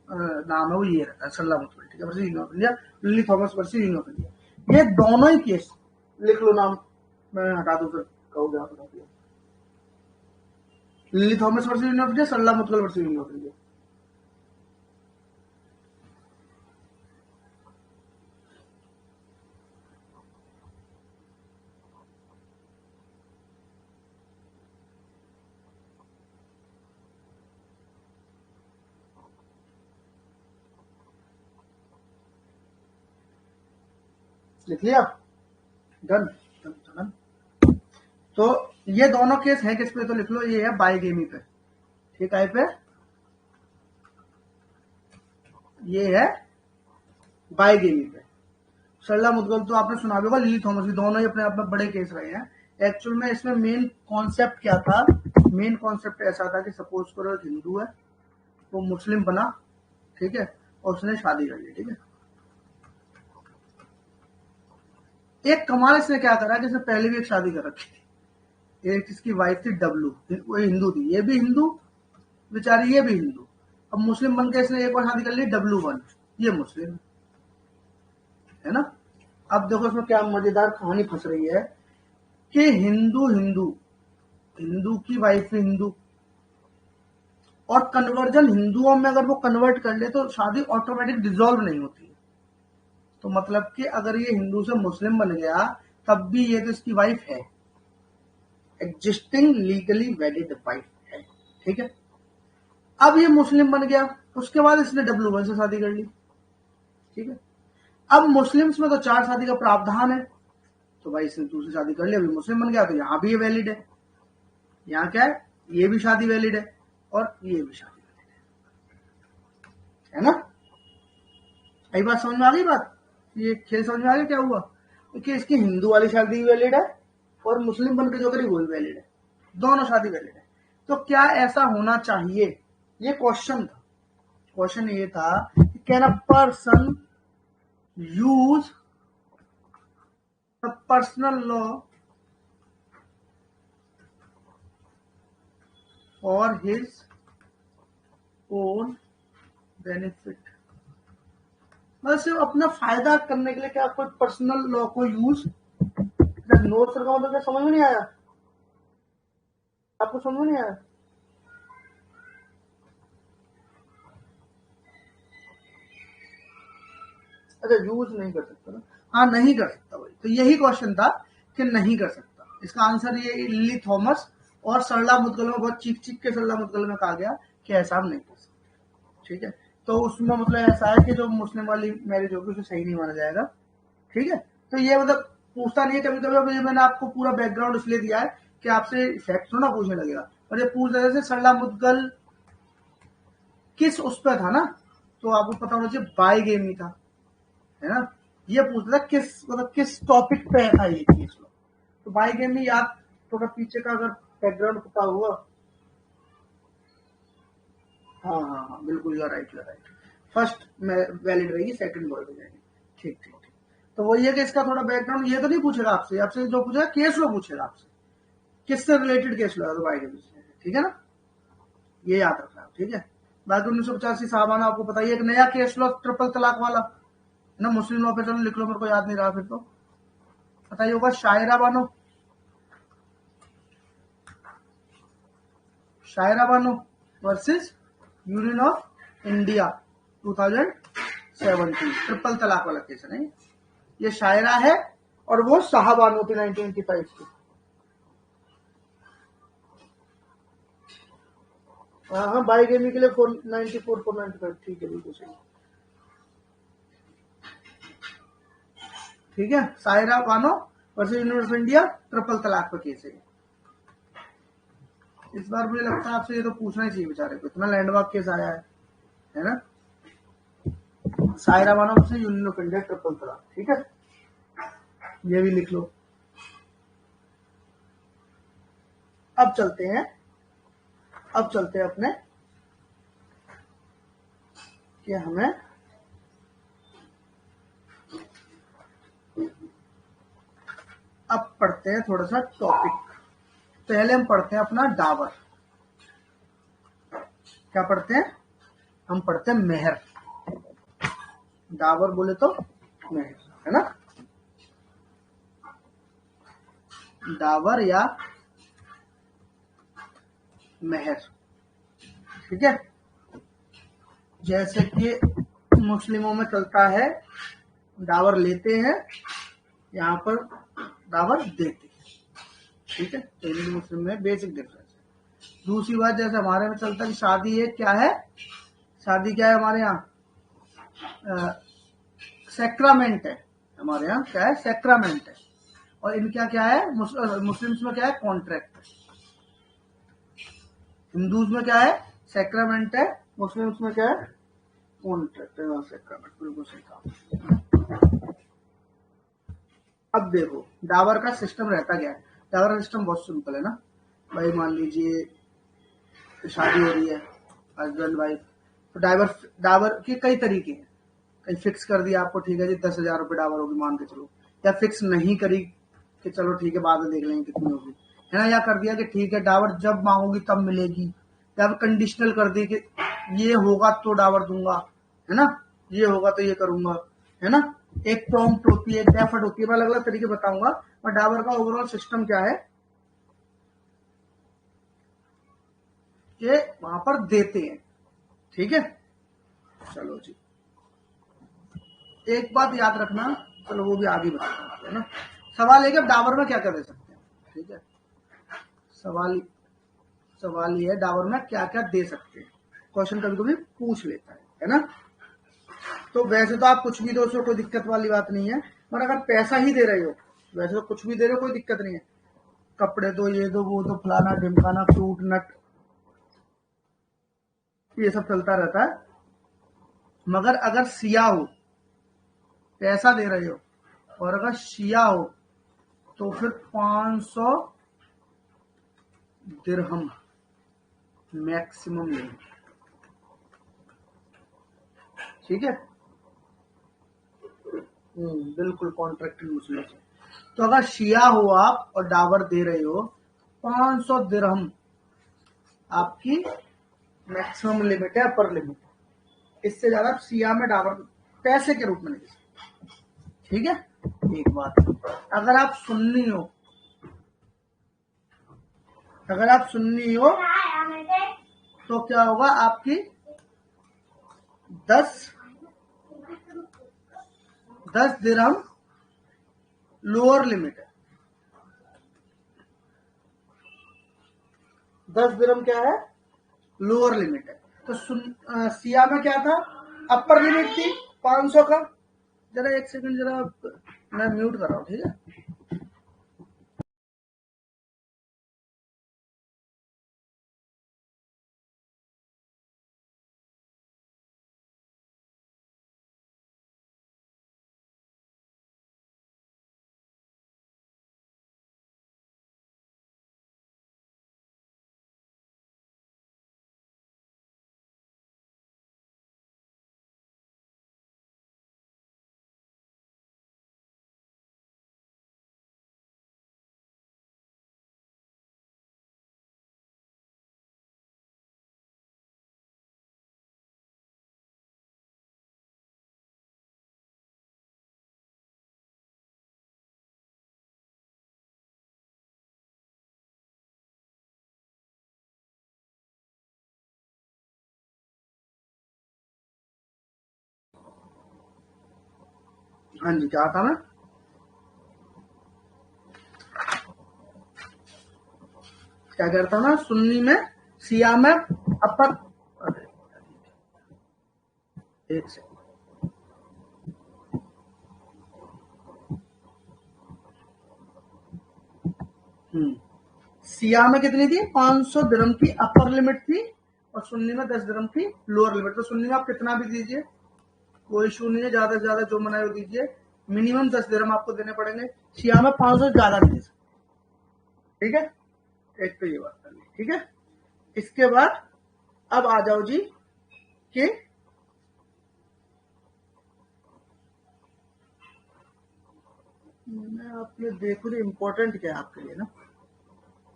नाम है वो ये रहता है, सरला मुदगल, ठीक है, versus Union of India, lily Thomas versus Union of India. ये दोनों ही केस लिख लो, नाम मैं हटा दूं फिर कहोगे आप हटा दिया। Lily Thomas versus Union of India, Sarla Mudgal versus Union of India. लिख लिया? Done done done. तो ये दोनों केस है किस पे, तो लिख लो ये है बाईगेमी पे, ठीक है। पे ये है बाईगेमी पे। सरला मुदगल तो आपने सुना भी होगा, लिली थॉमस भी, दोनों ही अपने आप में बड़े केस रहे हैं। एक्चुअल में इसमें मेन कॉन्सेप्ट क्या था, मेन कॉन्सेप्ट ऐसा था कि सपोज करो एक हिंदू है, वो मुस्लिम बना, ठीक है, और उसने शादी कर ली, ठीक है। एक कमाल इसने क्या करा कि इसने पहले भी एक शादी कर रखी थी, एक इसकी वाइफ थी डब्लू, वो हिंदू थी, ये भी हिंदू बेचारी, ये भी हिंदू। अब मुस्लिम बन के इसने एक और शादी कर ली W1, ये मुस्लिम है ना। अब देखो इसमें क्या मजेदार कहानी फंस रही है कि हिंदू हिंदू, हिंदू की वाइफ हिंदू, और कन्वर्जन हिंदुओं में अगर वो कन्वर्ट कर ले तो शादी ऑटोमेटिक डिसॉल्व नहीं होती है। तो मतलब कि अगर ये हिंदू से मुस्लिम बन गया तब भी ये तो इसकी वाइफ है, एग्जिस्टिंग लीगली वैलिड वाइफ है, ठीक है। अब ये मुस्लिम बन गया, उसके बाद इसने W1 से शादी कर ली, ठीक है। अब मुस्लिम्स में तो 4 शादी का प्रावधान है, तो भाई इसने दूसरी शादी कर ली, अभी मुस्लिम बन गया, तो यहां भी ये वैलिड है, यहाँ क्या है, ये भी शादी वैलिड है और ये भी शादी वैलिड है ना। यही बात समझ में आ गई बात, ये खेल समझ में आ गया क्या हुआ, कि इसकी हिंदू वाली शादी भी वैलिड है और मुस्लिम बनकर जो करी वो भी वैलिड है, दोनों शादी वैलिड है। तो क्या ऐसा होना चाहिए, ये क्वेश्चन था। क्वेश्चन ये था कि can a person use the personal law for his own benefit, मतलब सिर्फ अपना फायदा करने के लिए क्या कोई पर्सनल लॉ को यूज, नोट सर का मतलब क्या समझ में नहीं आया आपको, समझ में नहीं आया? अच्छा यूज नहीं कर सकता ना, हाँ नहीं कर सकता भाई, तो यही क्वेश्चन था कि नहीं कर सकता। इसका आंसर ये लिली थॉमस और सरला मुदगल में बहुत चीख चीख के सरला मुदगल में कहा गया कि ऐसा हम नहीं कर सकते, ठीक है। तो उसमें मतलब ऐसा है कि जो मुस्लिम वाली मैरिज होगी उसे सही नहीं माना जाएगा, ठीक है। तो ये मतलब पूछता नहीं है कभी कभी, मैंने आपको पूरा बैकग्राउंड इसलिए दिया है कि आपसे फैक्ट थोड़ा पूछने लगेगा, और ये पूछ रहे थे सरला मुदगल किस उस पर था ना, तो आपको पता होना चाहिए बाईगेमी था, है ना। ये पूछता था किस मतलब किस टॉपिक पे था ये केस, तो बाईगेमी याद थोड़ा पीछे का अगर बैकग्राउंड पता हुआ, हाँ हाँ हाँ बिल्कुल, you are right, you are right. First में वैलिड रहेगी, सेकंड वॉइड हो जाएगी, ठीक ठीक ठीक। तो वही है कि इसका थोड़ा बैकग्राउंड ये तो नहीं पूछेगा आपसे, आपसे जो पूछेगा केस लो पूछेगा आपसे, किससे रिलेटेड केस लो है, तो बाईगेमी से, ठीक है ना, ये याद रखना, ठीक है। बाकी 1985 साहबाना आपको पता ही है, एक नया केस लो ट्रिपल तलाक वाला ना, मुस्लिम लॉ पे, चलो लिख लो, मेरे को याद नहीं रहा फिर तो पता ही होगा, Shayara Bano, Shayara Bano versus Union of India 2017, triple talaq वाला केस है नहीं, ये शायरा है और वो शाहबानो थी 1985 की। हाँ हाँ बाईगेमी के लिए 494 495, ठीक है बिल्कुल सही, ठीक है। Shayara Bano versus Union of India triple talaq का केस है। इस बार मुझे लगता है आपसे ये तो पूछना ही चाहिए बेचारे को, इतना लैंडमार्क केस आया है ना। सायरा मानो से यूनियन ऑफ इंडिया ट्रिपल तलाक, ठीक है, ये भी लिख लो। अब चलते हैं अपने कि हमें अब पढ़ते हैं थोड़ा सा टॉपिक। पहले हम पढ़ते हैं अपना डावर। क्या पढ़ते हैं? हम पढ़ते हैं मेहर। डावर बोले तो मेहर, है ना। डावर या मेहर, ठीक है। जैसे कि मुस्लिमों में चलता है डावर लेते हैं, यहाँ पर डावर देते हैं, ठीक है। तो हिंदू मुस्लिम में बेसिक डिफरेंस है। दूसरी बात, जैसे हमारे में चलता है कि शादी एक क्या है, शादी क्या है हमारे यहाँ, सैक्रामेंट है। हमारे यहाँ क्या है, सैक्रामेंट है। और इनका क्या है, मुस्लिम्स में क्या है, कॉन्ट्रैक्ट है। हिंदूज में क्या है, सैक्रामेंट है। मुस्लिम्स में क्या है, कॉन्ट्रैक्ट है। सैक्रामेंट बिल्कुल सही कहा। अब देखो डावर का सिस्टम रहता क्या है। डावर का सिस्टम बहुत सिंपल है ना भाई। मान लीजिए शादी हो रही है, हस्बैंड वाइफ, तो डावर के कई तरीके हैं। कहीं फिक्स कर दिया आपको, ठीक है जी 10,000 रुपये डावर होगी मान के चलो, या फिक्स नहीं करी कि चलो ठीक है बाद में देख लेंगे कितनी होगी, है ना। या कर दिया कि ठीक है डावर जब मांगोगी तब मिलेगी, या फिर कंडीशनल कर दी कि ये होगा तो डावर दूंगा, है ना, ये होगा तो ये करूंगा, है ना। एक प्रॉम्प्ट होती है, एक डेफर्ट होती है, मैं अलग अलग तरीके बताऊंगा। और डावर का ओवरऑल सिस्टम क्या है कि वहां पर देते हैं, ठीक है। चलो जी, एक बात याद रखना, चलो वो भी आगे बताऊंगा, है ना। सवाल है कि डावर में क्या क्या दे सकते हैं, ठीक है। सवाल ये है डावर में क्या क्या दे सकते हैं, क्वेश्चन कभी कभी पूछ लेता है ना। तो वैसे तो आप कुछ भी दो, उसमें कोई दिक्कत वाली बात नहीं है। पर अगर पैसा ही दे रहे हो, वैसे तो कुछ भी दे रहे हो कोई दिक्कत नहीं है। कपड़े दो, ये दो, वो दो, फलाना ढिमकाना, फ्रूट नट, ये सब चलता रहता है। मगर अगर सिया हो, पैसा दे रहे हो, और अगर शिया हो तो फिर 500 दिरहम मैक्सिमम लेंगे, ठीक है। बिल्कुल कॉन्ट्रैक्टेड मुस्लिम से। तो अगर शिया हो आप और डावर दे रहे हो, 500 दिरहम आपकी मैक्सिमम लिमिट है, अपर लिमिट है। इससे ज्यादा आप शिया में डावर पैसे के रूप में नहीं दे सकते, ठीक है। एक बात, अगर आप सुन्नी हो तो क्या होगा, आपकी 10 दिरहम लोअर लिमिट है। 10 दिरहम क्या है, लोअर लिमिट है। तो सिया में क्या था, अपर लिमिट थी 500 का। जरा एक सेकंड, जरा मैं म्यूट कर रहा हूँ, ठीक है। हाँ जी, क्या था मैं, क्या करता हूँ ना, सुन्नी में, सिया में अपर, एक सेकंड, सिया में कितनी थी, 500 दिरहम की अपर लिमिट थी और सुन्नी में 10 दिरहम की लोअर लिमिट। तो सुन्नी में आप कितना भी दीजिए कोई इशू नहीं है, ज्यादा से ज्यादा जो मनाए वो दीजिए, मिनिमम 10 दिरहम आपको देने पड़ेंगे। सिया में 500 ज्यादा दे सकते, ठीक है। एक तो ये बात करनी, ठीक है। इसके बाद अब आ जाओ जी कि मैं आपके देखो जी इम्पोर्टेंट क्या है आपके लिए ना,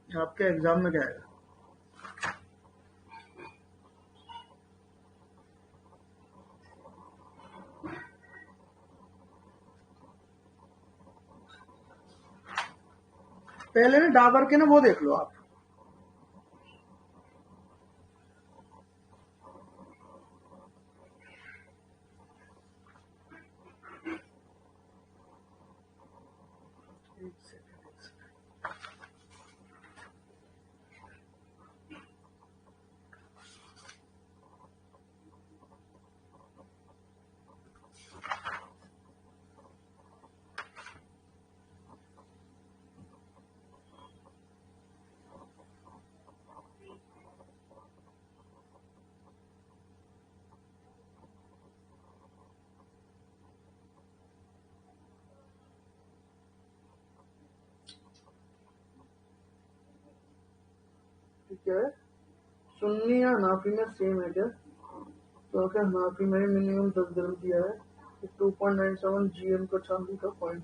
आपके एग्जाम में क्या आएगा। पहले ना डाबर के ना वो देख लो आप, ठीक है। सुन्नी या हनाफी में सेम है क्या, तो क्या हनाफी में मिनिमम 10 दिरहम दिया है, 2.97 GM का चांदी का पॉइंट।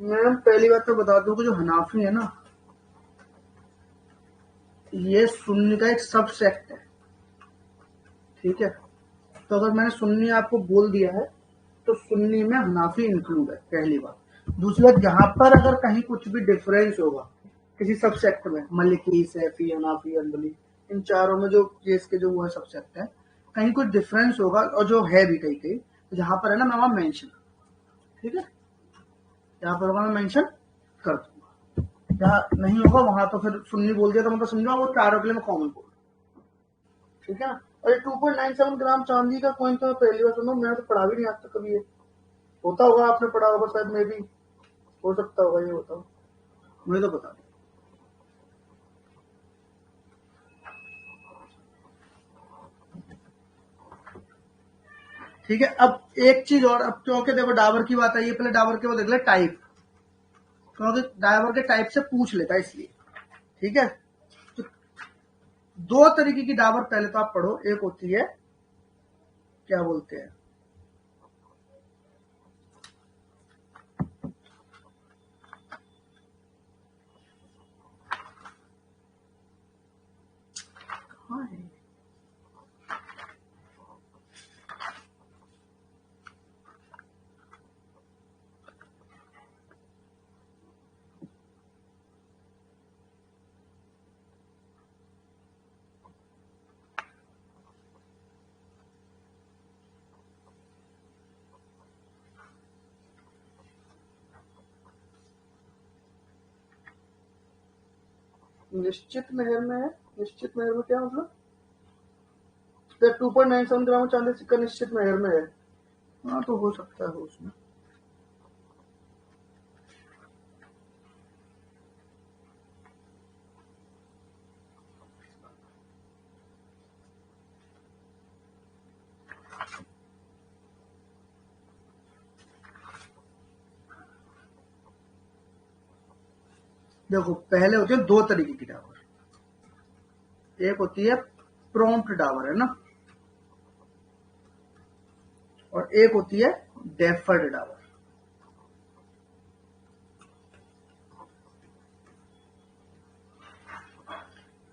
मैम पहली बात तो बता दूं कि जो हनाफी है ना, ये सुन्नी का एक सब सेक्ट है, ठीक है। तो अगर मैंने सुन्नी आपको बोल दिया है तो सुन्नी में हनाफी इंक्लूड है, पहली बात। दूसरी बात, यहाँ पर अगर कहीं कुछ भी डिफरेंस होगा किसी सब सेक्ट में, मलिकी, सैफी, हनाफी, हंबली, इन चारों में जो केस के जो वो है सब सेक्ट है, कहीं कुछ डिफरेंस होगा और जो है भी कहीं कहीं, तो जहां पर है ना मैं वहां मेंशन, ठीक है, यहाँ पर मैं मेंशन कर दूंगा। जहाँ नहीं होगा वहां तो फिर सुन्नी बोल दिया तो मतलब समझो वो चारों के लिए मैं कॉमन बोल, ठीक है ना। और ये 2.97 ग्राम चांदी का कॉइन तो मैं पहली बार सुना, मैंने तो पढ़ा भी नहीं आज तक कभी। ये होता होगा, आपने पढ़ा होगा शायद, में भी हो सकता होगा ये होता हो, मुझे तो पता नहीं। ठीक है। अब एक चीज और, अब क्योंकि देखो डाबर की बात आई है, पहले डाबर के वो देख ले टाइप, क्योंकि डाबर के टाइप से पूछ लेता है इसलिए, ठीक है। तो दो तरीके की डाबर पहले तो आप पढ़ो, एक होती है क्या बोलते हैं, हाँ है। निश्चित मेहर में है, निश्चित मेहर में क्या मतलब, 2.97 ग्राम चांदी सिक्का निश्चित मेहर में है, हाँ तो हो सकता है उसमें। देखो पहले होती है दो तरीके की डाबर, एक होती है प्रॉम्प्ट डाबर, है ना, और एक होती है डेफर्ड डाबर।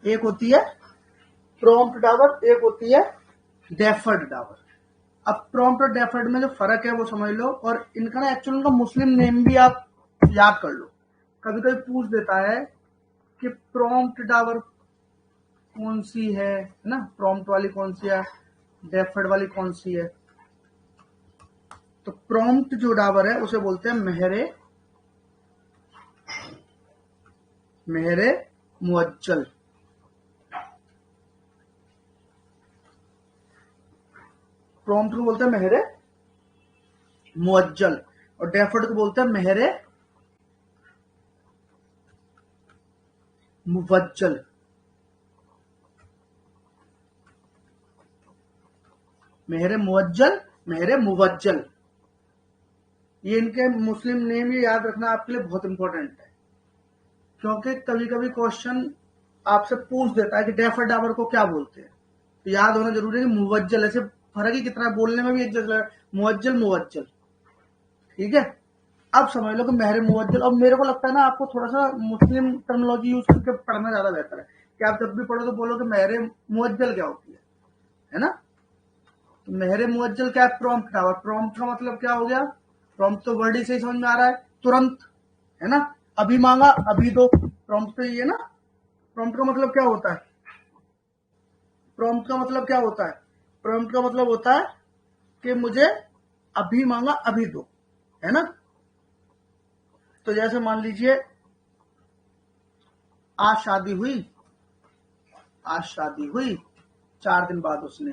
एक होती है प्रॉम्प्ट डाबर, एक होती है डेफर्ड डाबर। अब प्रॉम्प्ट और डेफर्ड में जो फर्क है वो समझ लो, और इनका ना एक्चुअली उनका मुस्लिम नेम भी आप याद कर लो। कभी कभी पूछ देता है कि प्रॉम्प्ट डाबर कौन सी है ना, प्रॉम्प्ट वाली कौन सी है, डेफर्ड वाली कौन सी है। तो प्रॉम्प्ट जो डाबर है उसे बोलते हैं मेहरे, मेहरे मुअज्जल। प्रॉम्प्ट को बोलते हैं मेहरे मुअज्जल और डेफर्ड को बोलते हैं मेहरे मुवज्जल, मेहर मुवज्जल, मेहर मुवज्जल, ये इनके मुस्लिम नेम ये याद रखना आपके लिए बहुत इंपॉर्टेंट है, क्योंकि कभी कभी क्वेश्चन आपसे पूछ देता है कि डेफर डाबर को क्या बोलते हैं, तो याद होना जरूरी है कि मुवज्जल, ऐसे फर्क ही कितना है, बोलने में भी एक जैसा मुवज्जल मुवज्जल, ठीक है। अब समझ लो कि मेहर मुवज्जल, और मेरे को लगता है ना आपको थोड़ा सा मुस्लिम टर्मिनोलॉजी यूज करके पढ़ना ज्यादा बेहतर है, कि आप जब भी पढ़ो तो बोलो कि मेहर मुवज्जल क्या होती है ना। तो मेहर मुवज्जल क्या है, प्रॉम्प्ट डाबर, प्रॉम्प्ट का मतलब क्या हो गया, प्रॉम्प्ट तो वर्ड ही सही समझ में आ रहा है, तुरंत, है ना। अभी मांगा अभी दो, प्रॉम्प्ट तो ये ना। प्रॉम्प्ट का मतलब क्या होता है, प्रॉम्प्ट का मतलब क्या होता है, प्रॉम्प्ट का मतलब होता है कि मुझे अभी मांगा अभी दो, है ना। तो जैसे मान लीजिए आज शादी हुई, आज शादी हुई, 4 दिन बाद उसने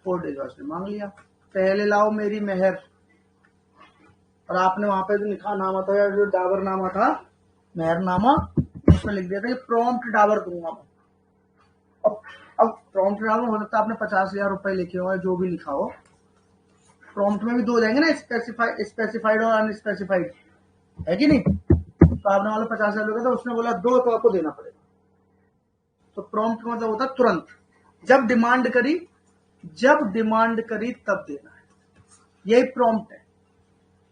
4 डेज उसने मांग लिया, पहले लाओ मेरी मेहर, और आपने वहां पे जो लिखा नामा था या जो डाबर नामा था, मेहर नामा, उसमें लिख दिया था कि प्रॉम्प्ट डाबर दूंगा मैं। अब प्रॉम्प्ट डाबर हो सकता है आपने 50,000 रुपए लिखे हो, जो भी लिखा हो, प्रॉम्प्ट में भी दो जाएंगे ना, स्पेसिफाइड और अनस्पेसिफाइड, है कि नहीं। तो आपने वाला 50,000 लिखा था, उसने बोला दो, तो आपको देना पड़ेगा। तो प्रॉम्प्ट का मतलब होता है तुरंत, जब डिमांड करी, जब डिमांड करी तब देना है, यही प्रॉम्प्ट है।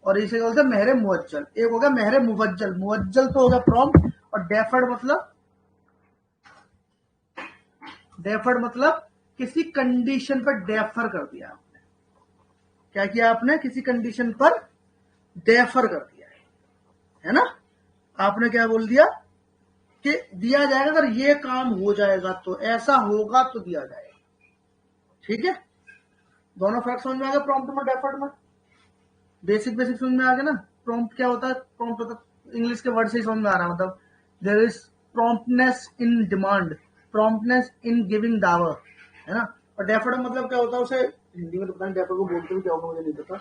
और इसे बोलते हैं मेहर मुवज्जल। एक हो गया मेहर मुवज्जल, मुवज्जल तो हो गया प्रॉम्प्ट, और डेफर्ड मतलब, डेफर्ड मतलब किसी कंडीशन पर डेफर कर दिया आपने, क्या किया आपने, किसी कंडीशन पर डेफर कर दिया है ना। आपने क्या बोल दिया कि दिया जाएगा, अगर ये काम हो जाएगा तो, ऐसा होगा तो दिया जाएगा, ठीक है। दोनों फर्क समझ में आ गया, प्रॉम्प्ट में डेफर्ड में, बेसिक बेसिक समझ में आ गया ना। प्रॉम्प्ट क्या होता है, प्रॉम्प्ट होता है, इंग्लिश के वर्ड से ही समझ में आ रहा है, मतलब there is promptness in demand, promptness in giving dower, है ना। और डेफर्ड मतलब क्या होता है, उसे हिंदी में तो पता नहीं डेफर्ड को बोलते भी क्या होगा, मुझे नहीं पता,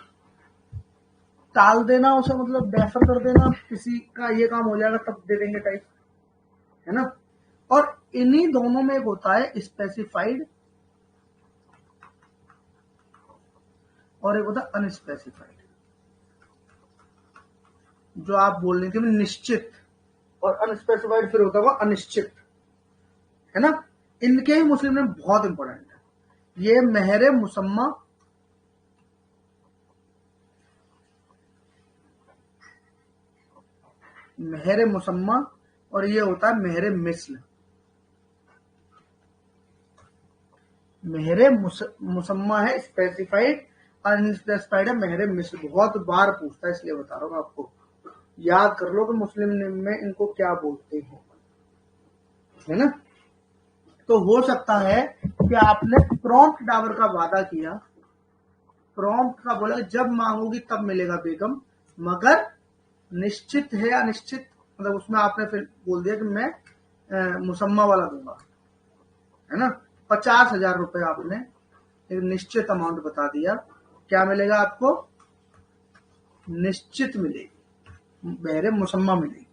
टाल देना उसे, मतलब डेफर कर देना, किसी का ये काम हो जाएगा तब दे देंगे टाइप, है ना। और इन्हीं दोनों में एक होता है स्पेसिफाइड, और एक होता है अनस्पेसिफाइड, जो आप बोल रहे थे निश्चित, और अनस्पेसिफाइड फिर होता है अनिश्चित, है ना। इनके ही मुस्लिम में बहुत इंपॉर्टेंट है, ये मेहर मुसम्मा, मेहर मुसम्मा, और ये होता है मेहर मिस्ल। मेहर मुसम्मा है स्पेसिफाइड, अनस्पेसिफाइड है मेहर मिस्ल। बहुत बार पूछता है, इसलिए बता रहा हूँ आपको, याद कर लो कि मुस्लिम में इनको क्या बोलते हैं, है ना। तो हो सकता है कि आपने प्रॉम्प्ट डाबर का वादा किया, प्रॉम्प्ट का बोला कि जब मांगोगी तब मिलेगा बेगम, मगर निश्चित है या अनिश्चित, मतलब उसमें आपने फिर बोल दिया कि मैं मुसम्मा वाला दूंगा, है ना। 50,000 रुपए आपने एक निश्चित अमाउंट बता दिया, क्या मिलेगा आपको, निश्चित मिलेगी, मेहर मुसम्मा मिलेगी,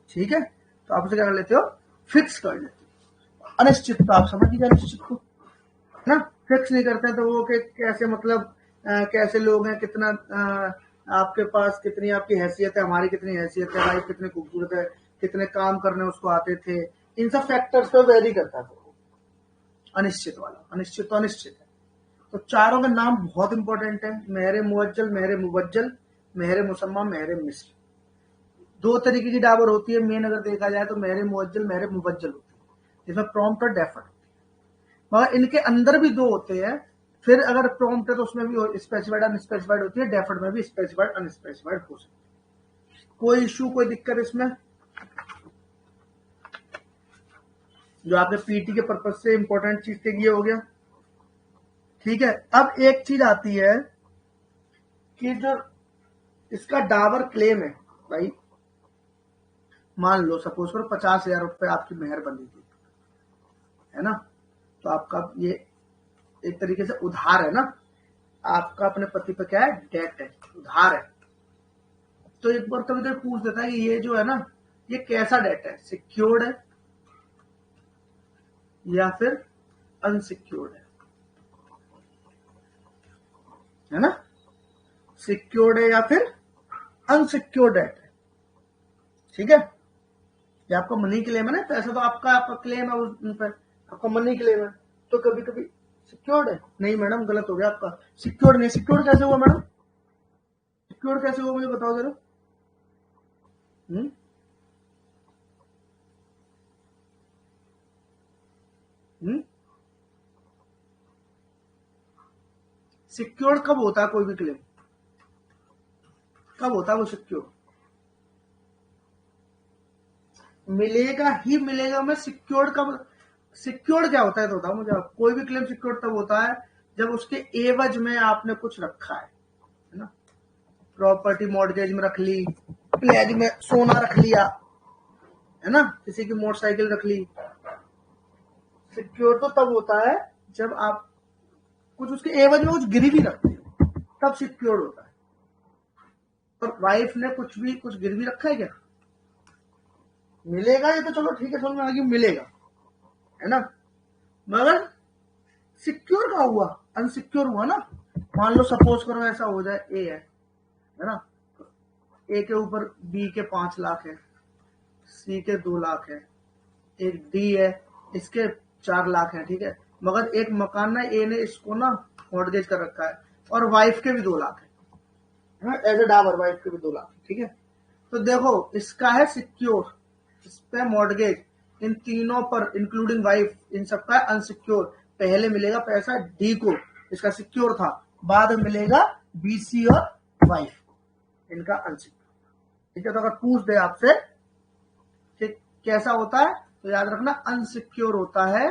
ठीक है। तो आप उसे क्या कर लेते हो, फिक्स कर लेते हो। अनिश्चित तो आप समझ लीजिए, अनिश्चित को, है ना। फिक्स नहीं करते तो वो कैसे, मतलब कैसे लोग हैं, कितना आपके पास कितनी आपकी हैसियत है, हमारी कितनी हैसियत है, लाइफ कितनी खूबसूरत है, कितने काम करने उसको आते थे, इन सब फैक्टर्स पे वेरी करता है अनिश्चित वाला। अनिश्चित तो अनिश्चित है। तो चारों का नाम बहुत इंपॉर्टेंट है, मेहर मुवज्जल, मेहर मुवज्जल, मेहर मुसम्मा, मेहर मिस्र। 2 तरीके की डाबर होती है मेन, अगर देखा जाए तो मेहर मुवज्जल, मेहर मुवज्जल होती है, जिसमें प्रॉम्प्ट और डेफर्ड, मगर इनके अंदर भी 2 होते हैं। फिर अगर प्रॉम्प्ट है तो उसमें भी स्पेसिफाइड अनस्पेसिफाइड होती है, डेफर्ड में भी स्पेसिफाइड अनस्पेसिफाइड हो सकती है। कोई इश्यू, कोई दिक्कत इसमें, जो आपके पीटी के पर्पज से इंपॉर्टेंट चीज थी, ये हो गया, ठीक है। अब एक चीज आती है कि जो इसका डाबर क्लेम है भाई, मान लो सपोज करो 50,000 रुपए आपकी मेहर बनी थी, है ना। तो आपका ये एक तरीके से उधार है ना, आपका अपने पति पे क्या है, डेट है, उधार है। तो एक बार कभी कभी पूछ देता है कि ये जो है ना, ये कैसा डेट है, सिक्योर्ड है, या फिर अनसिक्योर्ड है ना, सिक्योर्ड है या फिर अनसिक्योर्ड डेट है। ठीक है, ये आपका मनी क्लेम है ना, पैसा तो आपका क्लेम है उन पर, आपका मनी क्लेम है, तो कभी कभी सिक्योर्ड है। नहीं मैडम गलत हो गया आपका, सिक्योर्ड नहीं। सिक्योर्ड कैसे हुआ मैडम, सिक्योर्ड कैसे हुआ मुझे बताओ जरा। हम्म हम्म सिक्योर्ड कब होता है कोई भी क्लेम, कब होता है वो सिक्योर, मिलेगा ही मिलेगा। मैं सिक्योर्ड कब, सिक्योर्ड क्या होता है तो बताओ मुझे आप। कोई भी क्लेम सिक्योर्ड तब होता है जब उसके एवज में आपने कुछ रखा है ना, प्रॉपर्टी मॉर्गेज में रख ली, प्लेज में सोना रख लिया है ना, किसी की मोटरसाइकिल रख ली। सिक्योर तो तब होता है जब आप कुछ उसके एवज में कुछ गिरवी रखते हो, तब सिक्योर होता है। और वाइफ ने कुछ गिरवी रखा है क्या, मिलेगा ये तो चलो ठीक है, समझ में आ गई, मिलेगा है ना, मगर सिक्योर का हुआ, अनसिक्योर हुआ ना। मान लो सपोज करो ऐसा हो जाए, ए है ना, ए के ऊपर बी के 5 लाख है, सी के 2 लाख है, एक डी है इसके 4 लाख है, ठीक है, मगर एक मकान ना ए ने इसको ना मॉर्गेज कर रखा है, और वाइफ के भी 2 लाख है ना, एज ए डावर वाइफ के भी 2 लाख, ठीक है। तो देखो इसका है सिक्योर, इस पे मॉर्गेज, इन तीनों पर इंक्लूडिंग वाइफ, इन सबका अनसिक्योर। पहले मिलेगा पैसा डी को, इसका सिक्योर था, बाद में मिलेगा बीसी और वाइफ, इनका अनसिक्योर। ठीक है, तो अगर पूछ दे आपसे कि कैसा होता है तो याद रखना अनसिक्योर होता है,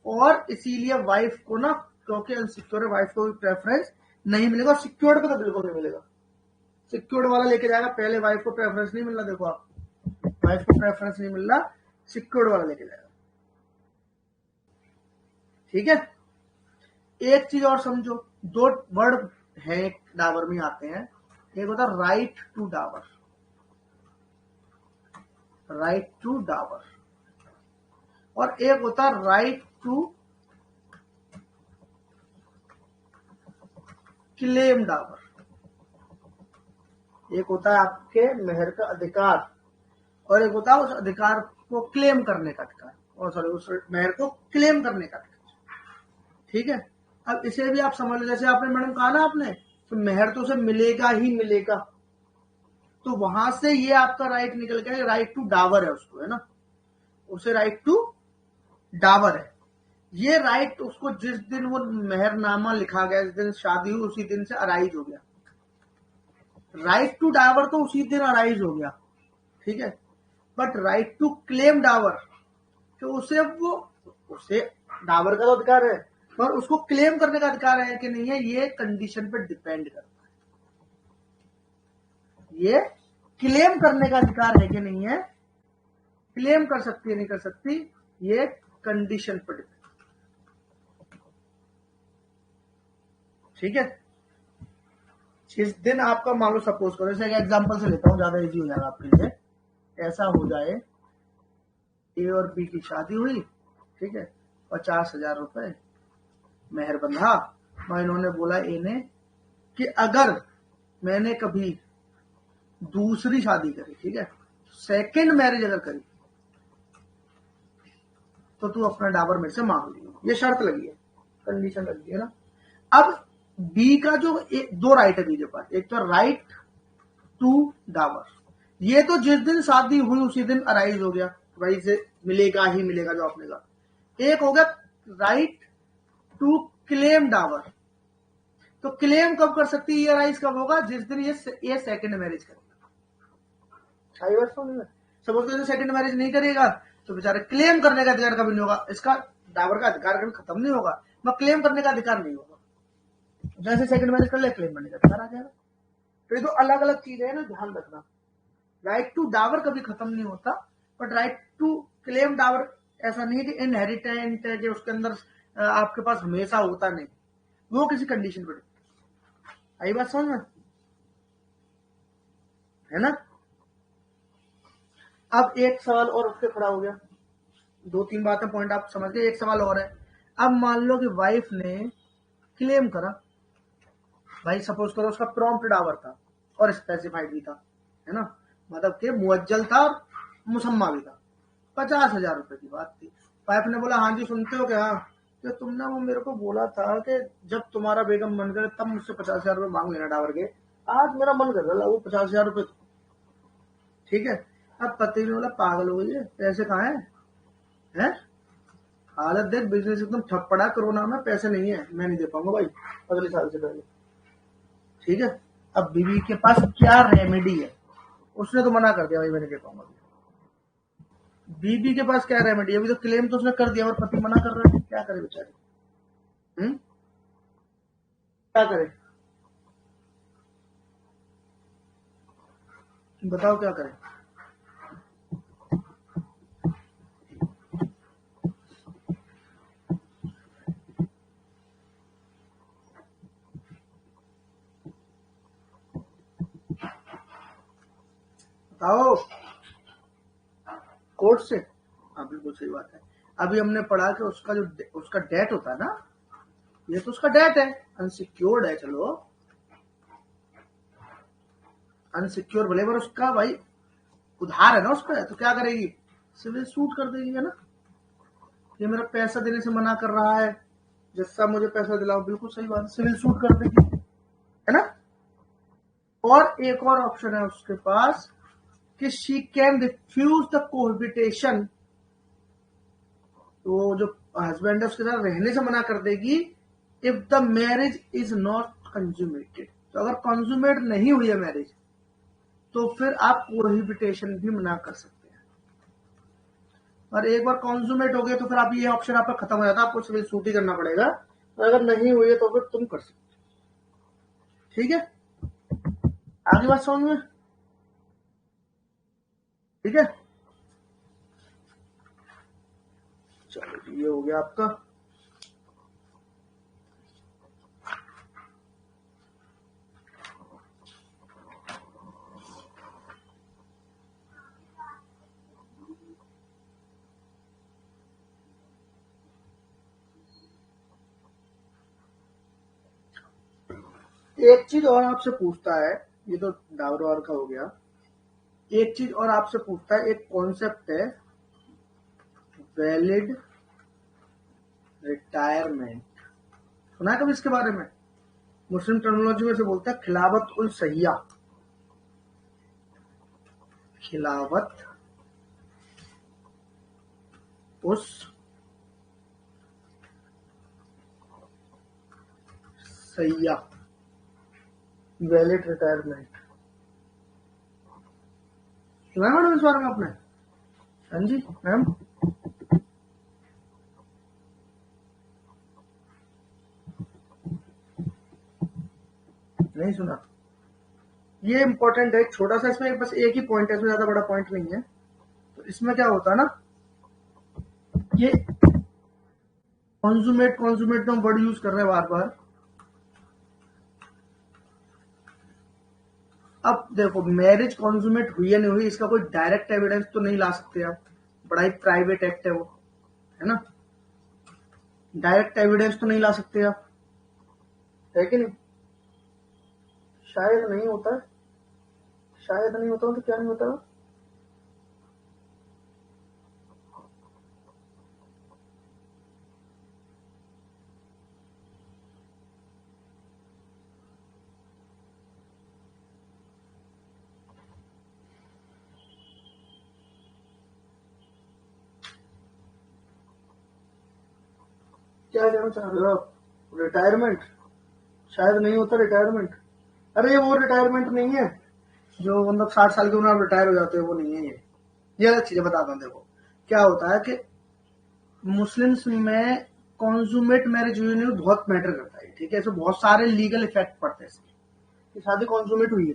और इसीलिए वाइफ को ना, क्योंकि अनसिक्योर है, वाइफ को भी प्रेफरेंस नहीं मिलेगा, सिक्योर्ड को तो बिल्कुल नहीं मिलेगा। सिक्योर्ड वाला लेके जाएगा, पहले वाइफ को प्रेफरेंस नहीं मिल रहा, देखो आप, वाइफ को प्रेफरेंस नहीं मिल रहा, सिक्योर्ड वाला लेके जाएगा। ठीक है, एक चीज और समझो, 2 वर्ड है डावर में आते हैं, एक होता है right to Dawar, right to Dawar, और एक होता है राइट टू क्लेम डावर। एक होता है आपके मेहर का अधिकार, और एक होता है उस अधिकार को क्लेम करने का अधिकार, और सॉरी उस मेहर को क्लेम करने का अधिकार। ठीक है, अब इसे भी आप समझ लो, जैसे आपने मैडम कहा ना आपने, तो मेहर तो उसे मिलेगा ही मिलेगा, तो वहां से ये आपका राइट निकल गया, राइट टू डावर है उसको, है ना, उसे राइट टू डावर है। ये राइट उसको जिस दिन वो मेहरनामा लिखा गया, जिस दिन शादी हुई उसी दिन से अराइज हो गया, राइट टू डावर तो उसी दिन अराइज हो गया। ठीक है, but right to claim Dawar, तो उसे डावर का तो अधिकार है, पर उसको क्लेम करने का अधिकार है कि नहीं है, ये कंडीशन पर डिपेंड करता है। ये क्लेम करने का अधिकार है कि नहीं है, क्लेम कर सकती है नहीं कर सकती, ये कंडीशन पर डिपेंड। ठीक है, जिस दिन आपका, मान लो सपोज करो, जैसे एक एग्जांपल से लेता हूं, ज्यादा इजी हो जाएगा आपके लिए। ऐसा हो जाए ए और बी की शादी हुई, ठीक है, 50,000 रुपए मेहर बंधा, और इन्होंने बोला ए ने कि अगर मैंने कभी दूसरी शादी करी, ठीक है, सेकंड मैरिज अगर करी, तो तू अपना डाबर मेरे से मांग ली। ये शर्त लगी है, कंडीशन लगी है ना। अब बी का जो 2 राइट है बी के पास, एक तो राइट टू डावर, ये तो जिस दिन शादी हुई उसी दिन अराइज हो गया, वही से मिलेगा ही मिलेगा जो आपने कहा। एक हो गया राइट टू क्लेम डावर, तो क्लेम कब कर सकती है, ये अराइज कब होगा, जिस दिन ये सेकंड मैरिज करेगा। सही बात समझ में, सपोज करो सेकंड मैरिज नहीं करेगा तो बेचारे क्लेम करने का अधिकार कभी नहीं होगा, इसका डावर का अधिकार कभी खत्म नहीं होगा, मगर क्लेम करने का अधिकार नहीं होगा। जैसे सेकंड मैरिज कर ले, क्लेम करने का अधिकार आ जाएगा। तो ये तो अलग अलग चीजें है ना, ध्यान रखना। राइट टू डावर कभी खत्म नहीं होता, but right to claim Dawar ऐसा नहीं है कि इनहेरिटेंट है, कि उसके अंदर आपके पास हमेशा होता नहीं, वो किसी कंडीशन पर। आई बात समझ में, है ना। अब एक सवाल और उठ के खड़ा हो गया, 2-3 बातें पॉइंट आप समझ गए। एक सवाल और है, अब मान लो कि वाइफ ने क्लेम करा, भाई सपोज करो उसका प्रॉम्प्ट डावर था और स्पेसिफाइड भी था, है ना, मतलब कि मुअज्जल था और मुसम्मा भी था, 50,000 रुपए की बात थी। वाइफ ने बोला हाँ जी सुनते हो क्या, कि तुमने वो मेरे को बोला था कि जब तुम्हारा बेगम मन करे तब मुझसे 50,000 रुपए मांग लेना डावर के, आज मेरा मन कर रहा है वो 50,000 रुपए, ठीक है। अब पति ने बोला पागल हो गई है, पैसे कहाँ है? हालत देख, बिजनेस एकदम ठप पड़ा, कोरोना में पैसे नहीं है, मैं नहीं दे पाऊंगा भाई अगले साल से पहले, ठीक है। अब बीवी के पास क्या रेमेडी है? उसने तो मना कर दिया भाई मैं नहीं दे पाऊंगा। बीबी के पास क्या रेमेडी? अभी तो क्लेम तो उसने कर दिया और पति मना कर रहा है, क्या करे बेचारी? क्या करे, बताओ क्या करे? बताओ। कोर्ट से, हाँ बिल्कुल सही बात है। अभी हमने पढ़ा कि उसका जो उसका डेट होता है ना, ये तो उसका डेट है, अनसिक्योर्ड है, चलो अनसिक्योर भले, पर उसका भाई उधार है ना उस पर, तो क्या करेगी? सिविल सूट कर देगी, है ना। ये मेरा पैसा देने से मना कर रहा है, जिससे मुझे पैसा दिलाओ, बिल्कुल सही बात है, सिविल सूट कर देगी, है ना। और एक और ऑप्शन है उसके पास कि शी कैन रिफ्यूज द कोहबिटेशन, तो जो हस्बैंड है उसके साथ रहने से मना कर देगी, if the marriage is not consummated, तो अगर कंज्यूमेट नहीं हुई है मैरिज तो फिर आप कोहिबिटेशन भी मना कर सकते हैं। और एक बार कंज्यूमेट हो गए तो फिर आप ये ऑप्शन आपका खत्म हो जाता है, आपको सिविल सूट ही करना पड़ेगा, अगर नहीं हुई है तो फिर तुम कर सकते, ठीक है। आगे बात समझ में, ठीक है। चलो ये हो गया आपका। एक चीज और आपसे पूछता है, ये तो डावर वावर का हो गया, एक चीज और आपसे पूछता है, एक कॉन्सेप्ट है वैलिड रिटायरमेंट, सुना है कभी इसके बारे में? मुस्लिम टर्मिनोलॉजी में से बोलता है खिलावत उल सहिया, खिलावत उस सहिया, वैलिड रिटायरमेंट, सुना है मैडम इस बारे में आपने? हाँ जी मैम, नहीं सुना? ये इंपॉर्टेंट है, छोटा सा, इसमें बस एक ही पॉइंट है, इसमें ज्यादा बड़ा पॉइंट नहीं है। तो इसमें क्या होता है ना, ये कॉन्जुमेट कॉन्जुमेट तो हम वर्ड यूज कर रहे हैं बार बार। अब देखो मैरिज कॉन्जुमेट हुई या नहीं हुई इसका कोई डायरेक्ट एविडेंस तो नहीं ला सकते आप, बड़ा ही प्राइवेट एक्ट है वो, है ना, डायरेक्ट एविडेंस तो नहीं ला सकते आप, है कि नहीं? शायद नहीं होता है, शायद नहीं होता तो क्या नहीं होता? क्या कहना चाह रहे हो आप? रिटायरमेंट शायद नहीं होता रिटायरमेंट, अरे ये वो रिटायरमेंट नहीं है जो मतलब 60 साल की उम्र में रिटायर हो जाते हैं, वो नहीं है ये अलग चीजें बताता हूँ। देखो क्या होता है कि मुस्लिम्स में कॉन्जुमेट मैरिज यूनियन बहुत मैटर करता है, ठीक है, इसमें बहुत सारे लीगल इफेक्ट पड़ते हैं इसके, शादी कॉन्जुमेट हुई है।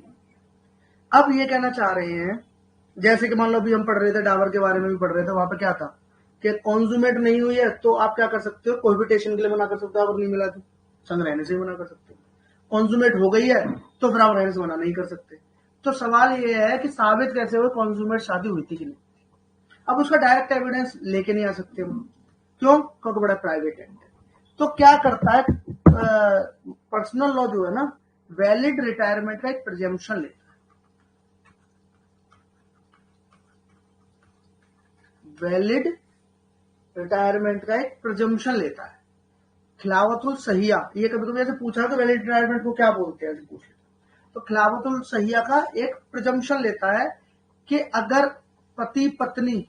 अब ये कहना चाह रहे हैं, जैसे कि मान लो अभी हम पढ़ रहे थे डावर के बारे में भी पढ़ रहे थे, वहां पे क्या था कि कॉन्जुमेट नहीं हुई है तो आप क्या कर सकते हो, कोहिबिटेशन के लिए मना कर सकते हो, अगर नहीं मिला तो संग रहने से भी मना कर सकते हो। कॉन्जुमेट हो गई है तो फिर आप रहने से मना नहीं कर सकते। तो सवाल ये है कि साबित कैसे हो कॉन्जुमेट शादी हुई थी कि नहीं। अब उसका डायरेक्ट एविडेंस लेके नहीं आ सकते हम, क्यों? क्योंकि बड़ा प्राइवेट एंड है। तो क्या करता है पर्सनल लॉ जो है ना, वैलिड रिटायरमेंट का एक प्रिजम्पशन लेता है, वैलिड रिटायरमेंट का एक प्रिजम्पशन लेता है। खिलावतुल सहिया, ये कभी कभी ऐसे पूछा तो वैलिड रिटायरमेंट को क्या बोलते हैं, ऐसे पूछ लेते। तो खिलावतुल सहिया का एक प्रिजम्पशन लेता है कि अगर पति पत्नी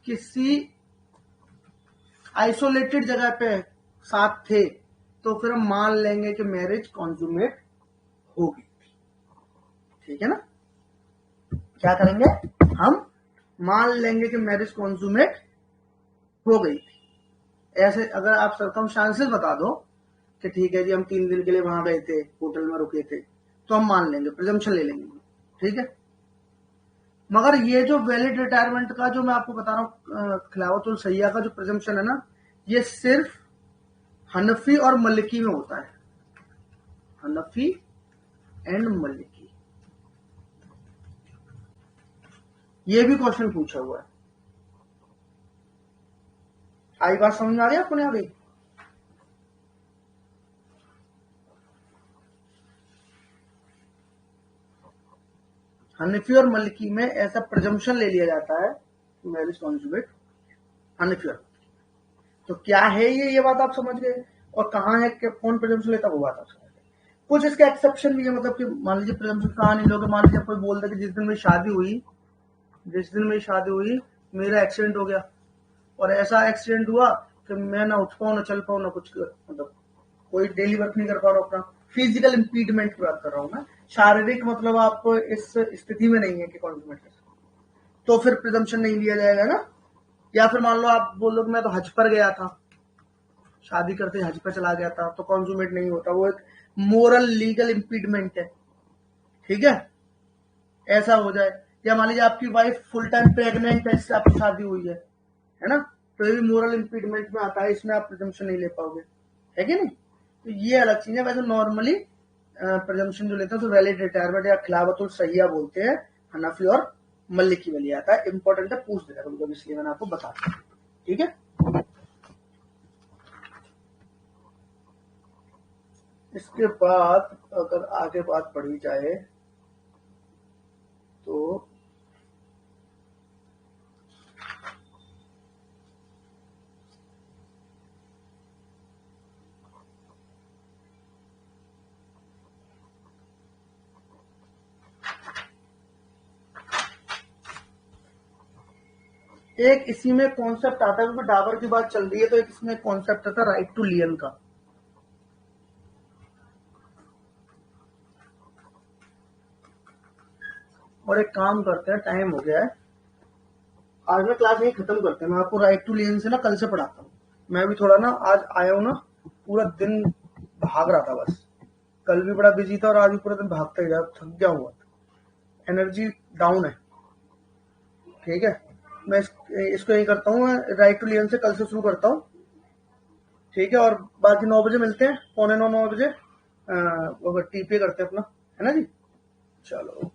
किसी आइसोलेटेड जगह पे साथ थे तो फिर हम मान लेंगे कि मैरिज कॉन्जुमेट होगी। ठीक है ना? क्या करेंगे? हम मान लेंगे कि मैरिज कॉन्जुमेट हो गई थी। ऐसे अगर आप सर्कमस्टांसेस बता दो कि ठीक है जी हम 3 दिन के लिए वहां गए थे, होटल में रुके थे, तो हम मान लेंगे, प्रिजम्पशन ले लेंगे। ठीक है? मगर ये जो वैलिड रिटायरमेंट का जो मैं आपको बता रहा हूँ खिलावतुल सहिया का जो प्रिजम्पशन है ना, ये सिर्फ हनफी और मलिकी में होता है। हनफी एंड मलिकी, ये भी क्वेश्चन पूछा हुआ है। आई बात समझ में आ रही है आपको? नहीं आ रही? हनफी और मलिकी में ऐसा प्रिजम्पशन ले लिया जाता है मैरिज कॉन्जुगेट हनफी और, तो क्या है ये बात आप समझ गए, और कहाँ है कि कौन प्रिजम्पशन लेता, वो बात आप समझ गए। कुछ इसके एक्सेप्शन भी है, मतलब कि मान लीजिए प्रिजम्पशन कहाँ नहीं लोगे, मान लीजिए कोई बोलता है कि जिस दिन मेरी शादी हुई मेरा एक्सीडेंट हो गया, और ऐसा एक्सीडेंट हुआ कि मैं ना उठ पाऊँ, ना चल पाऊँ, ना कुछ मतलब कोई डेली वर्क नहीं कर पा रहा हूँ अपना, फिजिकल इम्पीडमेंट की बात कर रहा हूँ मैं, शारीरिक मतलब आप इस स्थिति में नहीं है कि कॉन्जुमेट कर सकते, तो फिर प्रिजम्पशन नहीं लिया जाएगा ना। या फिर मान लो आप बोलो कि मैं तो हज पर गया था, शादी करते हज पर चला गया था, तो कॉन्जुमेट नहीं होता, वो एक मोरल लीगल इम्पीडमेंट है। ठीक है? ऐसा हो जाए, या मान लीजिए आपकी वाइफ फुल टाइम प्रेग्नेंट है, इससे आपकी शादी हुई है ना, तो ये भी मोरल इम्पीडमेंट में आता है, इसमें आप प्रिजम्पशन नहीं ले पाओगे, है कि नहीं? तो ये अलग चीज है। वैसे नॉर्मली प्रिजम्पशन जो लेते हैं तो वैलिड रिटायरमेंट या खिलाफतुल सहिया बोलते हैं, हनफी और मलिकी में लिया आता है। इंपॉर्टेंट है, पूछ देगा कभी, इसलिए मैंने आपको बता दिया। ठीक है? इसके बाद अगर आगे बात बढ़ी जाए तो एक इसी में कॉन्सेप्ट आता है, क्योंकि डाबर की बात चल रही है, तो एक इसमें कॉन्सेप्ट आता है राइट टू लियन का। और एक काम करते हैं, टाइम हो गया है, आज में क्लास यही खत्म करते हैं। मैं आपको राइट टू लियन से ना कल से पढ़ाता हूँ। मैं भी थोड़ा ना आज आया हूँ ना, पूरा दिन भाग रहा था बस, कल भी बड़ा बिजी था और आज भी पूरा दिन भागता ही रहा, थक गया हुआ, एनर्जी डाउन है। ठीक है? मैं इसको यही करता हूँ, राइट टू लियन से कल से शुरू करता हूँ। ठीक है? और बाकी 9 बजे मिलते हैं, 8:45 9 बजे टीपी करते हैं अपना, है ना जी? चलो।